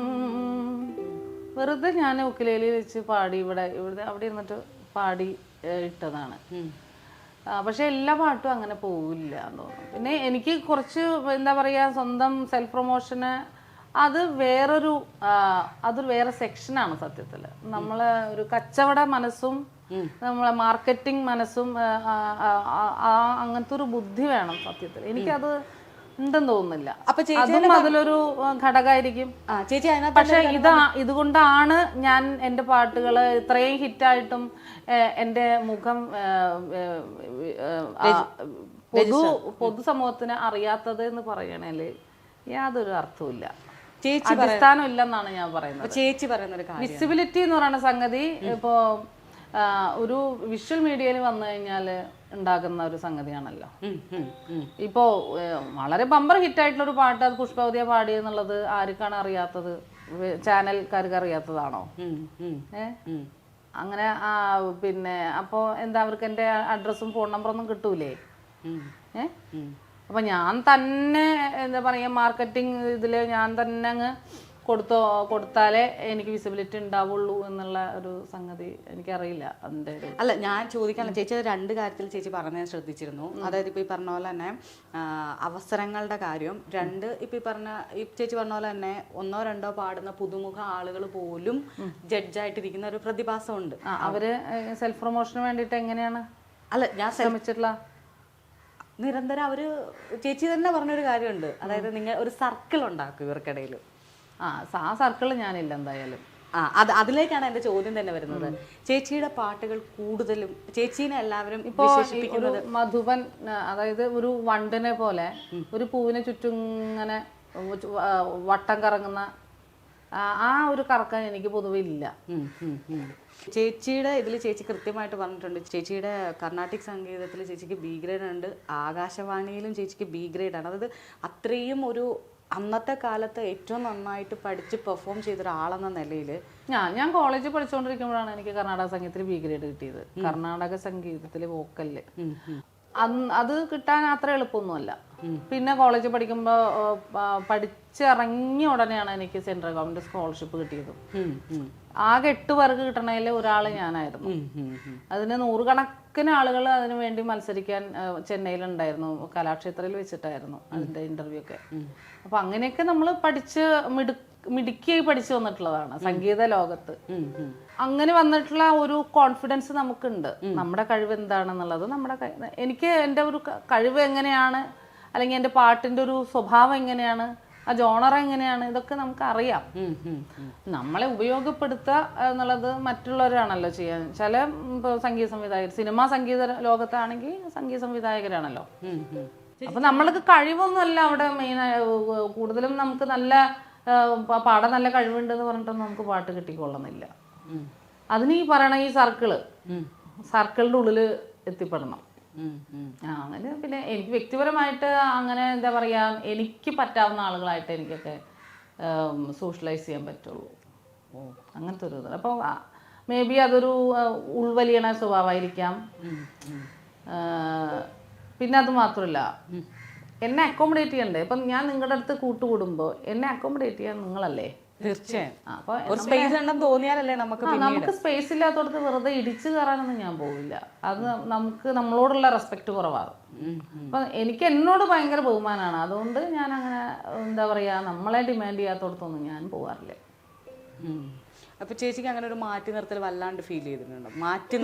വെറുതെ ഞാൻ ഉക്കിലേലി വെച്ച് പാടി, ഇവിടെ അവിടെ ഇരുന്നിട്ട് പാടി ഇട്ടതാണ്. പക്ഷെ എല്ലാ പാട്ടും അങ്ങനെ പോവില്ല എന്ന് തോന്നുന്നു. പിന്നെ എനിക്ക് കുറച്ച് എന്താ പറയുക, സ്വന്തം സെൽഫ് പ്രൊമോഷന് അത് അതൊരു വേറെ സെക്ഷനാണ് സത്യത്തിൽ. നമ്മളെ ഒരു കച്ചവട മനസ്സും നമ്മളെ മാർക്കറ്റിംഗ് മനസ്സും അങ്ങനത്തെ ഒരു ബുദ്ധി വേണം സത്യത്തിൽ. എനിക്കത് ഉണ്ടെന്ന് തോന്നുന്നില്ല. അതും അതിലൊരു ഘടകമായിരിക്കും. പക്ഷെ ഇതുകൊണ്ടാണ് ഞാൻ എൻ്റെ പാട്ടുകൾ ഇത്രയും ഹിറ്റായിട്ടും എൻ്റെ മുഖം പൊതുസമൂഹത്തിന് അറിയാത്തത് എന്ന് പറയണേല് യാതൊരു അർത്ഥവുമില്ല, അടിസ്ഥാനം ഇല്ലെന്നാണ് ഞാൻ പറയുന്നത്. ചേച്ചി പറയുന്ന ഒരു കാര്യം വിസിബിലിറ്റി എന്ന് പറയുന്ന സംഗതി ഇപ്പോ ഒരു വിഷ്വൽ മീഡിയയിൽ വന്നു കഴിഞ്ഞാൽ ഉണ്ടാകുന്ന ഒരു സംഗതിയാണല്ലോ. ഇപ്പോ വളരെ ബമ്പർ ഹിറ്റായിട്ടുള്ള ഒരു പാട്ട് അത് പുഷ്പവതിയ പാടി എന്നുള്ളത് ആർക്കാണ് അറിയാത്തത്? ചാനൽക്കാർക്ക് അറിയാത്തതാണോ? അങ്ങനെ പിന്നെ അപ്പോ എന്താ അവർക്ക് എൻ്റെ അഡ്രസ്സും ഫോൺ നമ്പറൊന്നും കിട്ടൂലേ? അപ്പൊ ഞാൻ തന്നെ എന്താ പറയാ, മാർക്കറ്റിംഗ് ഇതില് ഞാൻ തന്നെ അങ്ങ് കൊടുത്താലേ എനിക്ക് വിസിബിലിറ്റി ഉണ്ടാവുള്ളൂ എന്നുള്ള ഒരു സംഗതി എനിക്കറിയില്ല. അതിൻ്റെ അല്ല, ഞാൻ ചോദിക്കാനുള്ള ചേച്ചി രണ്ട് കാര്യത്തിൽ ചേച്ചി പറഞ്ഞത് ശ്രദ്ധിച്ചിരുന്നു. അതായത് ഇപ്പൊ ഈ പറഞ്ഞ പോലെ തന്നെ അവസരങ്ങളുടെ കാര്യം, രണ്ട് ഇപ്പൊ ഈ ചേച്ചി പറഞ്ഞ പോലെ തന്നെ ഒന്നോ രണ്ടോ പാടുന്ന പുതുമുഖ ആളുകൾ പോലും ജഡ്ജായിട്ടിരിക്കുന്ന ഒരു പ്രതിഭാസമുണ്ട്. അവര് സെൽഫ് പ്രൊമോഷന് വേണ്ടിയിട്ട് എങ്ങനെയാണ് അല്ല ഞാൻ ശ്രമിച്ചിട്ടുള്ള നിരന്തരം അവര് ചേച്ചി തന്നെ പറഞ്ഞൊരു കാര്യമുണ്ട്. അതായത് നിങ്ങൾ ഒരു സർക്കിൾ ഉണ്ടാക്കും ഇവർക്കിടയിൽ. ആ സർക്കിള് ഞാനില്ല എന്തായാലും. അതിലേക്കാണ് എന്റെ ചോദ്യം തന്നെ വരുന്നത്. ചേച്ചിയുടെ പാട്ടുകൾ കൂടുതലും ചേച്ചീനെ എല്ലാവരും ഇപ്പോ മധുബൻ, അതായത് ഒരു വണ്ടിനെ പോലെ ഒരു പൂവിനെ ചുറ്റും ഇങ്ങനെ വട്ടം കറങ്ങുന്ന ആ ഒരു കറക്കാൻ എനിക്ക് പൊതുവെ ഇല്ല. ചേച്ചിയുടെ ഇതിൽ ചേച്ചി കൃത്യമായിട്ട് പറഞ്ഞിട്ടുണ്ട്, ചേച്ചിയുടെ കർണാട്ടിക് സംഗീതത്തിൽ ചേച്ചിക്ക് ബി ഗ്രേഡ് ഉണ്ട്, ആകാശവാണിയിലും ചേച്ചിക്ക് ബി ഗ്രേഡ് ആണ്. അതായത് അത്രയും ഒരു അന്നത്തെ കാലത്ത് ഏറ്റവും നന്നായിട്ട് പഠിച്ച് പെർഫോം ചെയ്ത ഒരാളെന്ന നിലയിൽ ഞാൻ കോളേജിൽ പഠിച്ചുകൊണ്ടിരിക്കുമ്പോഴാണ് എനിക്ക് കർണാടക സംഗീതത്തിൽ ബി ഗ്രേഡ് കിട്ടിയത്. കർണാടക സംഗീതത്തില് വോക്കലില് അത് കിട്ടാൻ അത്ര എളുപ്പമൊന്നുമല്ല. പിന്നെ കോളേജിൽ പഠിക്കുമ്പോൾ പഠിച്ചിറങ്ങിയ ഉടനെയാണ് എനിക്ക് സെൻട്രൽ ഗവൺമെന്റ് സ്കോളർഷിപ്പ് കിട്ടിയത്. ആകെ 8 പേർക്ക് കിട്ടണതിൽ ഒരാൾ ഞാനായിരുന്നു. അതിന് 100 കണക്കിന് ആളുകൾ അതിനു വേണ്ടി മത്സരിക്കാൻ ചെന്നൈയിലുണ്ടായിരുന്നു. കലാക്ഷേത്രയിൽ വെച്ചിട്ടായിരുന്നു അതിന്റെ ഇന്റർവ്യൂ ഒക്കെ. അപ്പൊ അങ്ങനെയൊക്കെ നമ്മൾ പഠിച്ച് മിടുക്കിയായി പഠിച്ചു വന്നിട്ടുള്ളതാണ് സംഗീത ലോകത്ത്. അങ്ങനെ വന്നിട്ടുള്ള ഒരു കോൺഫിഡൻസ് നമുക്കുണ്ട്. നമ്മുടെ കഴിവ് എന്താണെന്നുള്ളത് എനിക്ക് എൻ്റെ ഒരു കഴിവ് എങ്ങനെയാണ്, അല്ലെങ്കിൽ എൻ്റെ പാട്ടിൻ്റെ ഒരു സ്വഭാവം എങ്ങനെയാണ്, ആ ജോണർ എങ്ങനെയാണ്, ഇതൊക്കെ നമുക്ക് അറിയാം. നമ്മളെ ഉപയോഗപ്പെടുത്തുക എന്നുള്ളത് മറ്റുള്ളവരാണല്ലോ ചെയ്യാൻ. ചില സംഗീത സംവിധായകർ, സിനിമാ സംഗീത ലോകത്താണെങ്കിൽ സംഗീത സംവിധായകരാണല്ലോ. അപ്പൊ നമ്മൾക്ക് കഴിവൊന്നുമല്ല അവിടെ മെയിൻ. കൂടുതലും നമുക്ക് പാടാൻ നല്ല കഴിവുണ്ട് എന്ന് പറഞ്ഞിട്ടൊന്നും നമുക്ക് പാട്ട് കിട്ടിക്കൊള്ളുന്നില്ല. അതിന് ഈ പറയണ ഈ സർക്കിളിന്റെ ഉള്ളില് എത്തിപ്പെടണം. അങ്ങനെ പിന്നെ എനിക്ക് വ്യക്തിപരമായിട്ട് അങ്ങനെ എന്താ പറയാ, എനിക്ക് പറ്റാവുന്ന ആളുകളായിട്ട് എനിക്കൊക്കെ സോഷ്യലൈസ് ചെയ്യാൻ പറ്റുള്ളൂ. അങ്ങനത്തെ ഒരു ഇത്. അപ്പോൾ മേ ബി അതൊരു ഉൾവലിയണ സ്വഭാവമായിരിക്കാം. പിന്നെ അത് മാത്രമല്ല, എന്നെ അക്കോമഡേറ്റ് ചെയ്യണ്ടേ. ഇപ്പം ഞാൻ നിങ്ങളുടെ അടുത്ത് കൂട്ടുകൂടുമ്പോൾ എന്നെ അക്കോമഡേറ്റ് ചെയ്യാൻ നിങ്ങളല്ലേ? തീർച്ചയായും. നമുക്ക് സ്പേസ് ഇല്ലാത്തടത്ത് വെറുതെ ഇടിച്ചു കയറാനൊന്നും ഞാൻ പോവില്ല. അത് നമ്മളോടുള്ള റെസ്പെക്ട് കുറവാകും. അപ്പൊ എനിക്ക് എന്നോട് ഭയങ്കര ബഹുമാനമാണ്. അതുകൊണ്ട് ഞാൻ അങ്ങനെ എന്താ പറയാ, നമ്മളെ ഡിമാൻഡ് ചെയ്യാത്തടത്തൊന്നും ഞാൻ പോവാറില്ല. അപ്പൊ ചേച്ചിക്ക് അങ്ങനെ ഒരു മാറ്റി നിർത്തൽ വല്ലാണ്ട് ഫീൽ ചെയ്തിട്ടുണ്ടോ? മാറ്റി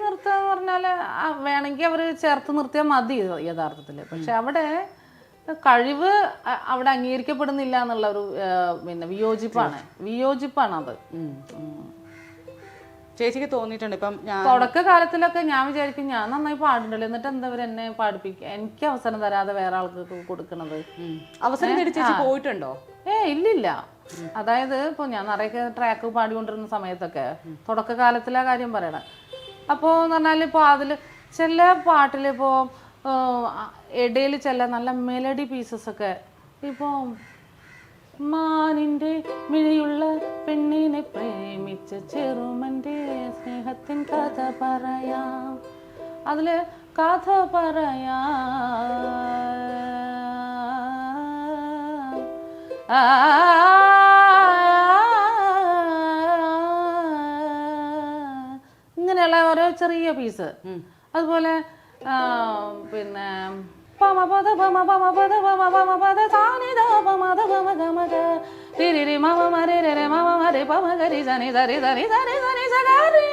നിർത്തുക എന്ന് പറഞ്ഞാല് വേണമെങ്കിൽ അവര് ചേർത്ത് നിർത്തിയാൽ മതി യഥാർത്ഥത്തില്. പക്ഷെ അവിടെ കഴിവ് അവിടെ അംഗീകരിക്കപ്പെടുന്നില്ല എന്നുള്ള ഒരു പിന്നെ വിയോജിപ്പാണ് അത്. ചേച്ചിക്ക് തോന്നിയിട്ടുണ്ട് ഇപ്പം തുടക്കകാലത്തിലൊക്കെ ഞാൻ വിചാരിക്കും ഞാൻ നന്നായി പാടുണ്ടല്ലോ, എന്നിട്ട് എന്താ എന്നെ പാടിപ്പിക്കുക, എനിക്ക് അവസരം തരാതെ വേറെ ആൾക്ക് കൊടുക്കണത്. അവസരം ചേച്ചി പോയിട്ടുണ്ടോ? ഇല്ലില്ല. അതായത് ഇപ്പൊ ഞാൻ നിറയെ ട്രാക്ക് പാടിക്കൊണ്ടിരുന്ന സമയത്തൊക്കെ തുടക്കകാലത്തിലെ കാര്യം പറയണം. അപ്പോ എന്ന് പറഞ്ഞാൽ ഇപ്പൊ അതില് ചില പാട്ടിലിപ്പോ ഇടയിൽ ചില നല്ല മെലഡി പീസസ് ഒക്കെ, ഇപ്പോ മാനിന്റെ മിഴിയുള്ള പെണ്ണിനെ പ്രേമിച്ച ചെറുമന്റെ സ്നേഹത്തിൻ കഥ പറയാം, അതില് കഥ പറയാം ഇങ്ങനെയുള്ള ഓരോ ചെറിയ പീസ്. അതുപോലെ പിന്നെ പമ പദ പമ പമ പദ പമ പമ പദ സാനി ദ പമ ദ പമ ഗമ ഗ രി രി രി മമ മരി രി രി മമ മരി പമ ഗരി സനി സരി സനി സനി സനി സഗരി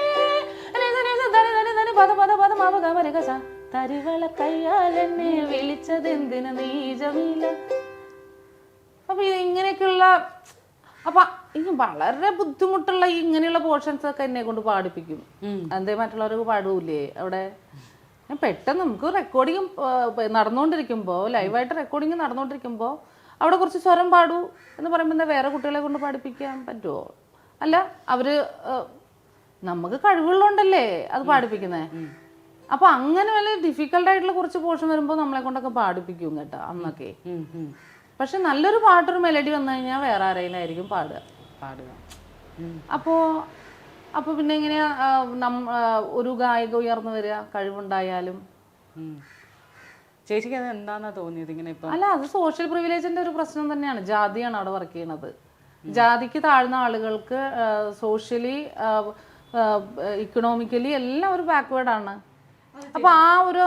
രി സനി സനി സനി സനി പദ പദ പദ മമ ഗമ രി ഗ സ തരിവള കയ്യാലെന്നെ വിളിച്ചതെന്തിന് നീജമില്ല. അപ്പൊ ഇങ്ങനെയൊക്കെയുള്ള അപ്പൊ ഈ വളരെ ബുദ്ധിമുട്ടുള്ള ഇങ്ങനെയുള്ള പോർഷൻസ് ഒക്കെ എന്നെ കൊണ്ട് പാടിപ്പിക്കും. എന്തേ മറ്റുള്ളവർക്ക് പാടൂലേ അവിടെ? പെട്ടെന്ന് നമുക്ക് റെക്കോർഡിങ് നടന്നുകൊണ്ടിരിക്കുമ്പോൾ, ലൈവായിട്ട് റെക്കോർഡിങ് നടന്നുകൊണ്ടിരിക്കുമ്പോൾ അവിടെ കുറച്ച് സ്വരം പാടൂ എന്ന് പറയുമ്പോൾ എന്താ വേറെ കുട്ടികളെ കൊണ്ട് പാടിപ്പിക്കാൻ പറ്റുമോ? അല്ല, അവര് നമുക്ക് കഴിവുള്ളതുകൊണ്ടല്ലേ അത് പാടിപ്പിക്കുന്നത്. അപ്പൊ അങ്ങനെ വലിയ ഡിഫിക്കൽട്ടായിട്ടുള്ള കുറച്ച് പോർഷൻ വരുമ്പോൾ നമ്മളെ കൊണ്ടൊക്കെ പാടിപ്പിക്കും കേട്ടോ അന്നൊക്കെ. പക്ഷെ നല്ലൊരു പാട്ടൊരു മെലഡി വന്നു കഴിഞ്ഞാൽ വേറെ ആരെയിലായിരിക്കും പാടുക. അപ്പോൾ പിന്നെ എങ്ങനെയാ ഒരു ഗായിക ഉയർന്നു വരിക കഴിവുണ്ടായാലും? ചേച്ചിക്ക് അത് എന്താന്നാ തോന്നിയത് ഇങ്ങനെ? അല്ല, അത് സോഷ്യൽ പ്രിവിലേജിന്റെ ഒരു പ്രശ്നം തന്നെയാണ്. ജാതിയാണ് അവിടെ വർക്ക് ചെയ്യുന്നത്. ജാതിക്ക് താഴ്ന്ന ആളുകൾക്ക് സോഷ്യലി ഇക്കണോമിക്കലി എല്ലാം ഒരു ബാക്ക്വേർഡാണ്. അപ്പൊ ആ ഒരു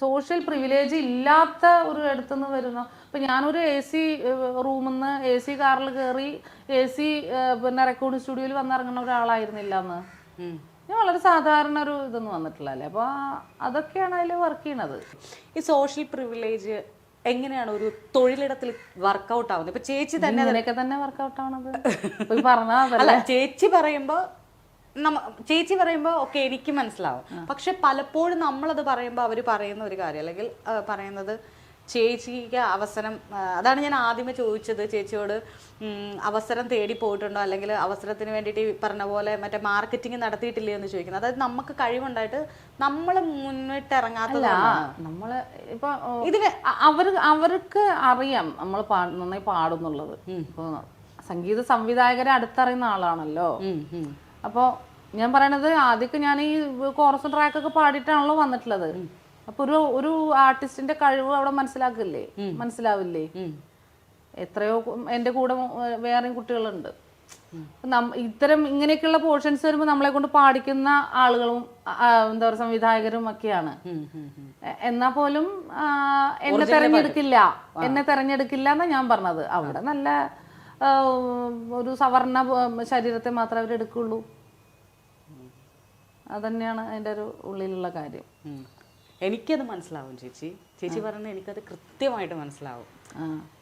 സോഷ്യൽ പ്രിവിലേജ് ഇല്ലാത്ത ഒരു ഇടത്തുനിന്ന് വരുന്ന, ഇപ്പൊ ഞാനൊരു AC റൂമിൽ നിന്ന് AC കാറിൽ കയറി AC പിന്നെ റെക്കോർഡിംഗ് സ്റ്റുഡിയോയിൽ വന്നിറങ്ങുന്ന ഒരാളായിരുന്നില്ല അന്ന്. ഞാൻ വളരെ സാധാരണ ഒരു ഇതൊന്നും വന്നിട്ടില്ല അല്ലേ. അപ്പൊ അതൊക്കെയാണ് അതിൽ വർക്ക് ചെയ്യണത്. ഈ സോഷ്യൽ പ്രിവിലേജ് എങ്ങനെയാണ് ഒരു തൊഴിലിടത്തിൽ വർക്ക്ഔട്ട് ആവുന്നത്? ഇപ്പൊ ചേച്ചി തന്നെ അങ്ങനെയൊക്കെ തന്നെ വർക്ക്ഔട്ട് ആവണത് പറഞ്ഞാൽ ചേച്ചി പറയുമ്പോ ഓക്കെ എനിക്ക് മനസ്സിലാവും. പക്ഷെ പലപ്പോഴും നമ്മളത് പറയുമ്പോൾ അവർ പറയുന്ന ഒരു കാര്യം, അല്ലെങ്കിൽ പറയുന്നത് ചേച്ചിക്ക് അവസരം, അതാണ് ഞാൻ ആദ്യമേ ചോദിച്ചത് ചേച്ചിയോട്, അവസരം തേടി പോയിട്ടുണ്ടോ അല്ലെങ്കിൽ അവസരത്തിന് വേണ്ടിയിട്ട് പറഞ്ഞ പോലെ മറ്റേ മാർക്കറ്റിംഗ് നടത്തിയിട്ടില്ലേ എന്ന് ചോദിക്കുന്നത്. അതായത് നമുക്ക് കഴിവുണ്ടായിട്ട് നമ്മൾ മുന്നിട്ടിറങ്ങാത്തത്. നമ്മള് ഇപ്പൊ ഇതിന് അവർക്ക് അറിയാം നമ്മൾ നന്നായി പാടുന്നുള്ളത്. ഇപ്പൊ സംഗീത സംവിധായകരെ അടുത്തറിയുന്ന ആളാണല്ലോ. അപ്പോൾ ഞാൻ പറയണത് ആദ്യമൊക്കെ ഞാൻ ഈ കോറസും ട്രാക്കൊക്കെ പാടിയിട്ടാണല്ലോ വന്നിട്ടുള്ളത്. അപ്പൊ ഒരു ആർട്ടിസ്റ്റിന്റെ കഴിവ് അവിടെ മനസ്സിലാവില്ലേ? എത്രയോ എൻ്റെ കൂടെ വേറെയും കുട്ടികളുണ്ട്. ഇത്തരം ഇങ്ങനെയൊക്കെയുള്ള പോർഷൻസ് വരുമ്പോൾ നമ്മളെ കൊണ്ട് പാടിക്കുന്ന ആളുകളും എന്താ പറയുക സംവിധായകരും ഒക്കെയാണ്. എന്നാ പോലും എന്നെ തെരഞ്ഞെടുക്കില്ല എന്നാ ഞാൻ പറഞ്ഞത്. അവിടെ നല്ല ഒരു സവർണ ശരീരത്തെ മാത്രമേ അവരെടുക്കുള്ളൂ. അതന്നെയാണ് അതിൻ്റെ ഒരു ഉള്ളിലുള്ള കാര്യം. എനിക്കത് മനസ്സിലാവും ചേച്ചി പറഞ്ഞത് എനിക്കത് കൃത്യമായിട്ട്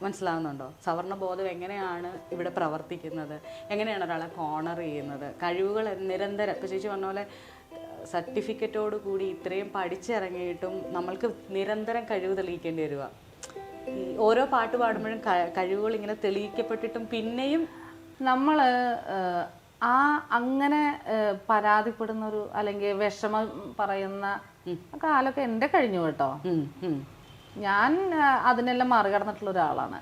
മനസ്സിലാവുന്നുണ്ടോ? സവർണ ബോധം എങ്ങനെയാണ് ഇവിടെ പ്രവർത്തിക്കുന്നത്, എങ്ങനെയാണ് ഒരാളെ കോർണർ ചെയ്യുന്നത്, കഴിവുകൾ നിരന്തരം. ഇപ്പം ചേച്ചി പറഞ്ഞ പോലെ സർട്ടിഫിക്കറ്റോട് കൂടി ഇത്രയും പഠിച്ചിറങ്ങിയിട്ടും നമ്മൾക്ക് നിരന്തരം കഴിവ് തെളിയിക്കേണ്ടി വരിക. ഈ ഓരോ പാട്ട് പാടുമ്പോഴും കഴിവുകൾ ഇങ്ങനെ തെളിയിക്കപ്പെട്ടിട്ടും പിന്നെയും നമ്മൾ അങ്ങനെ പരാതിപ്പെടുന്ന ഒരു അല്ലെങ്കിൽ വിഷമം പറയുന്ന കാലമൊക്കെ എൻ്റെ കഴിഞ്ഞു കേട്ടോ. ഞാൻ അതിനെല്ലാം മറികടന്നിട്ടുള്ള ഒരാളാണ്.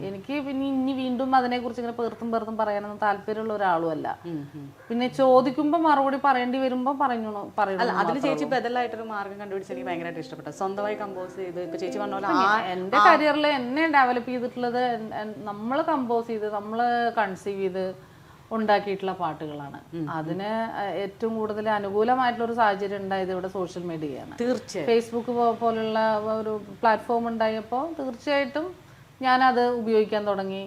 എനിക്ക് പിന്നെ ഇനി വീണ്ടും അതിനെക്കുറിച്ച് ഇങ്ങനെ പേർത്തും പറയാനൊന്നും താല്പര്യമുള്ള ഒരാളും അല്ല. പിന്നെ ചോദിക്കുമ്പോൾ മറുപടി പറയേണ്ടി വരുമ്പോൾ പറയുന്നു. അതിന് ചേച്ചി ബദലായിട്ടൊരു മാർഗം കണ്ടുപിടിച്ച് എനിക്ക് ഭയങ്കരമായിട്ട് ഇഷ്ടപ്പെട്ടു. സ്വന്തമായി കമ്പോസ് ചെയ്ത് ഇപ്പൊ ചേച്ചി പറഞ്ഞ പോലെ എൻ്റെ കരിയറിൽ എന്നെ ഡെവലപ്പ് ചെയ്തിട്ടുള്ളത് നമ്മൾ കമ്പോസ് ചെയ്ത് നമ്മൾ കൺസീവ് ചെയ്ത് ഉണ്ടാക്കിയിട്ടുള്ള പാട്ടുകളാണ്. അതിന് ഏറ്റവും കൂടുതൽ അനുകൂലമായിട്ടുള്ള ഒരു സാഹചര്യം ഉണ്ടായത് ഇവിടെ സോഷ്യൽ മീഡിയയാണ്. തീർച്ചയായും ഫേസ്ബുക്ക് പോലുള്ള ഒരു പ്ലാറ്റ്ഫോം ഉണ്ടായപ്പോൾ തീർച്ചയായിട്ടും ഞാനത് ഉപയോഗിക്കാൻ തുടങ്ങി.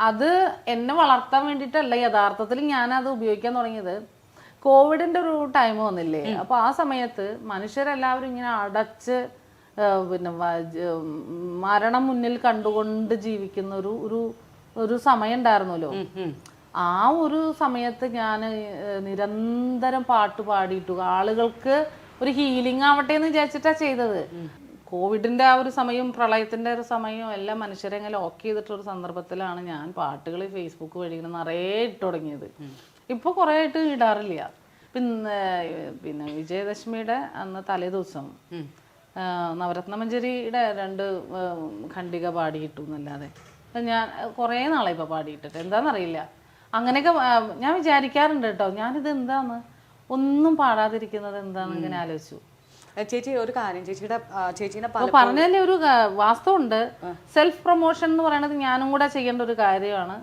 അത് എന്നെ വളർത്താൻ വേണ്ടിയിട്ടല്ല, യഥാർത്ഥത്തിൽ ഞാനത് ഉപയോഗിക്കാൻ തുടങ്ങിയത് കോവിഡിൻ്റെ ഒരു ടൈം വന്നില്ലേ. അപ്പോൾ ആ സമയത്ത് മനുഷ്യരെല്ലാവരും ഇങ്ങനെ അടച്ച് പിന്നെ മരണം മുന്നിൽ കണ്ടുകൊണ്ട് ജീവിക്കുന്ന ഒരു സമയം ഉണ്ടായിരുന്നല്ലോ. ആ ഒരു സമയത്ത് ഞാൻ നിരന്തരം പാട്ട് പാടിയിട്ടു ആളുകൾക്ക് ഒരു ഹീലിംഗ് ആവട്ടെ എന്ന് വിചാരിച്ചിട്ടാണ് ചെയ്തത്. കോവിഡിൻ്റെ ആ ഒരു സമയവും പ്രളയത്തിൻ്റെ ഒരു സമയവും എല്ലാം മനുഷ്യരെ അങ്ങനെ ലോക്ക് ചെയ്തിട്ടൊരു സന്ദർഭത്തിലാണ് ഞാൻ പാട്ടുകൾ ഫേസ്ബുക്ക് വഴി നിറയെ ഇട്ട് തുടങ്ങിയത്. ഇപ്പോൾ കുറേ ആയിട്ട് ഇടാറില്ല. പിന്നെ വിജയദശമിയുടെ അന്ന് തലേ ദിവസം നവരത്ന മഞ്ജരിയുടെ 2 ഖണ്ഡിക പാടിയിട്ടു എന്നല്ലാതെ ഞാൻ കുറേ നാളെ ഇപ്പോൾ പാടിയിട്ടിട്ട് എന്താണെന്നറിയില്ല. അങ്ങനെയൊക്കെ ഞാൻ വിചാരിക്കാറുണ്ട് കേട്ടോ, ഞാനിത് എന്താന്ന് ഒന്നും പാടാതിരിക്കുന്നത് എന്താണെന്ന് ഇങ്ങനെ ആലോചിച്ചു. ചേച്ചി ഒരു കാര്യം ചേച്ചീനെ പറഞ്ഞതിൽ ഒരു വാസ്തവമുണ്ട്. സെൽഫ് പ്രൊമോഷൻ എന്ന് പറയുന്നത് ഞാനും കൂടെ ചെയ്യേണ്ട ഒരു കാര്യമാണ്.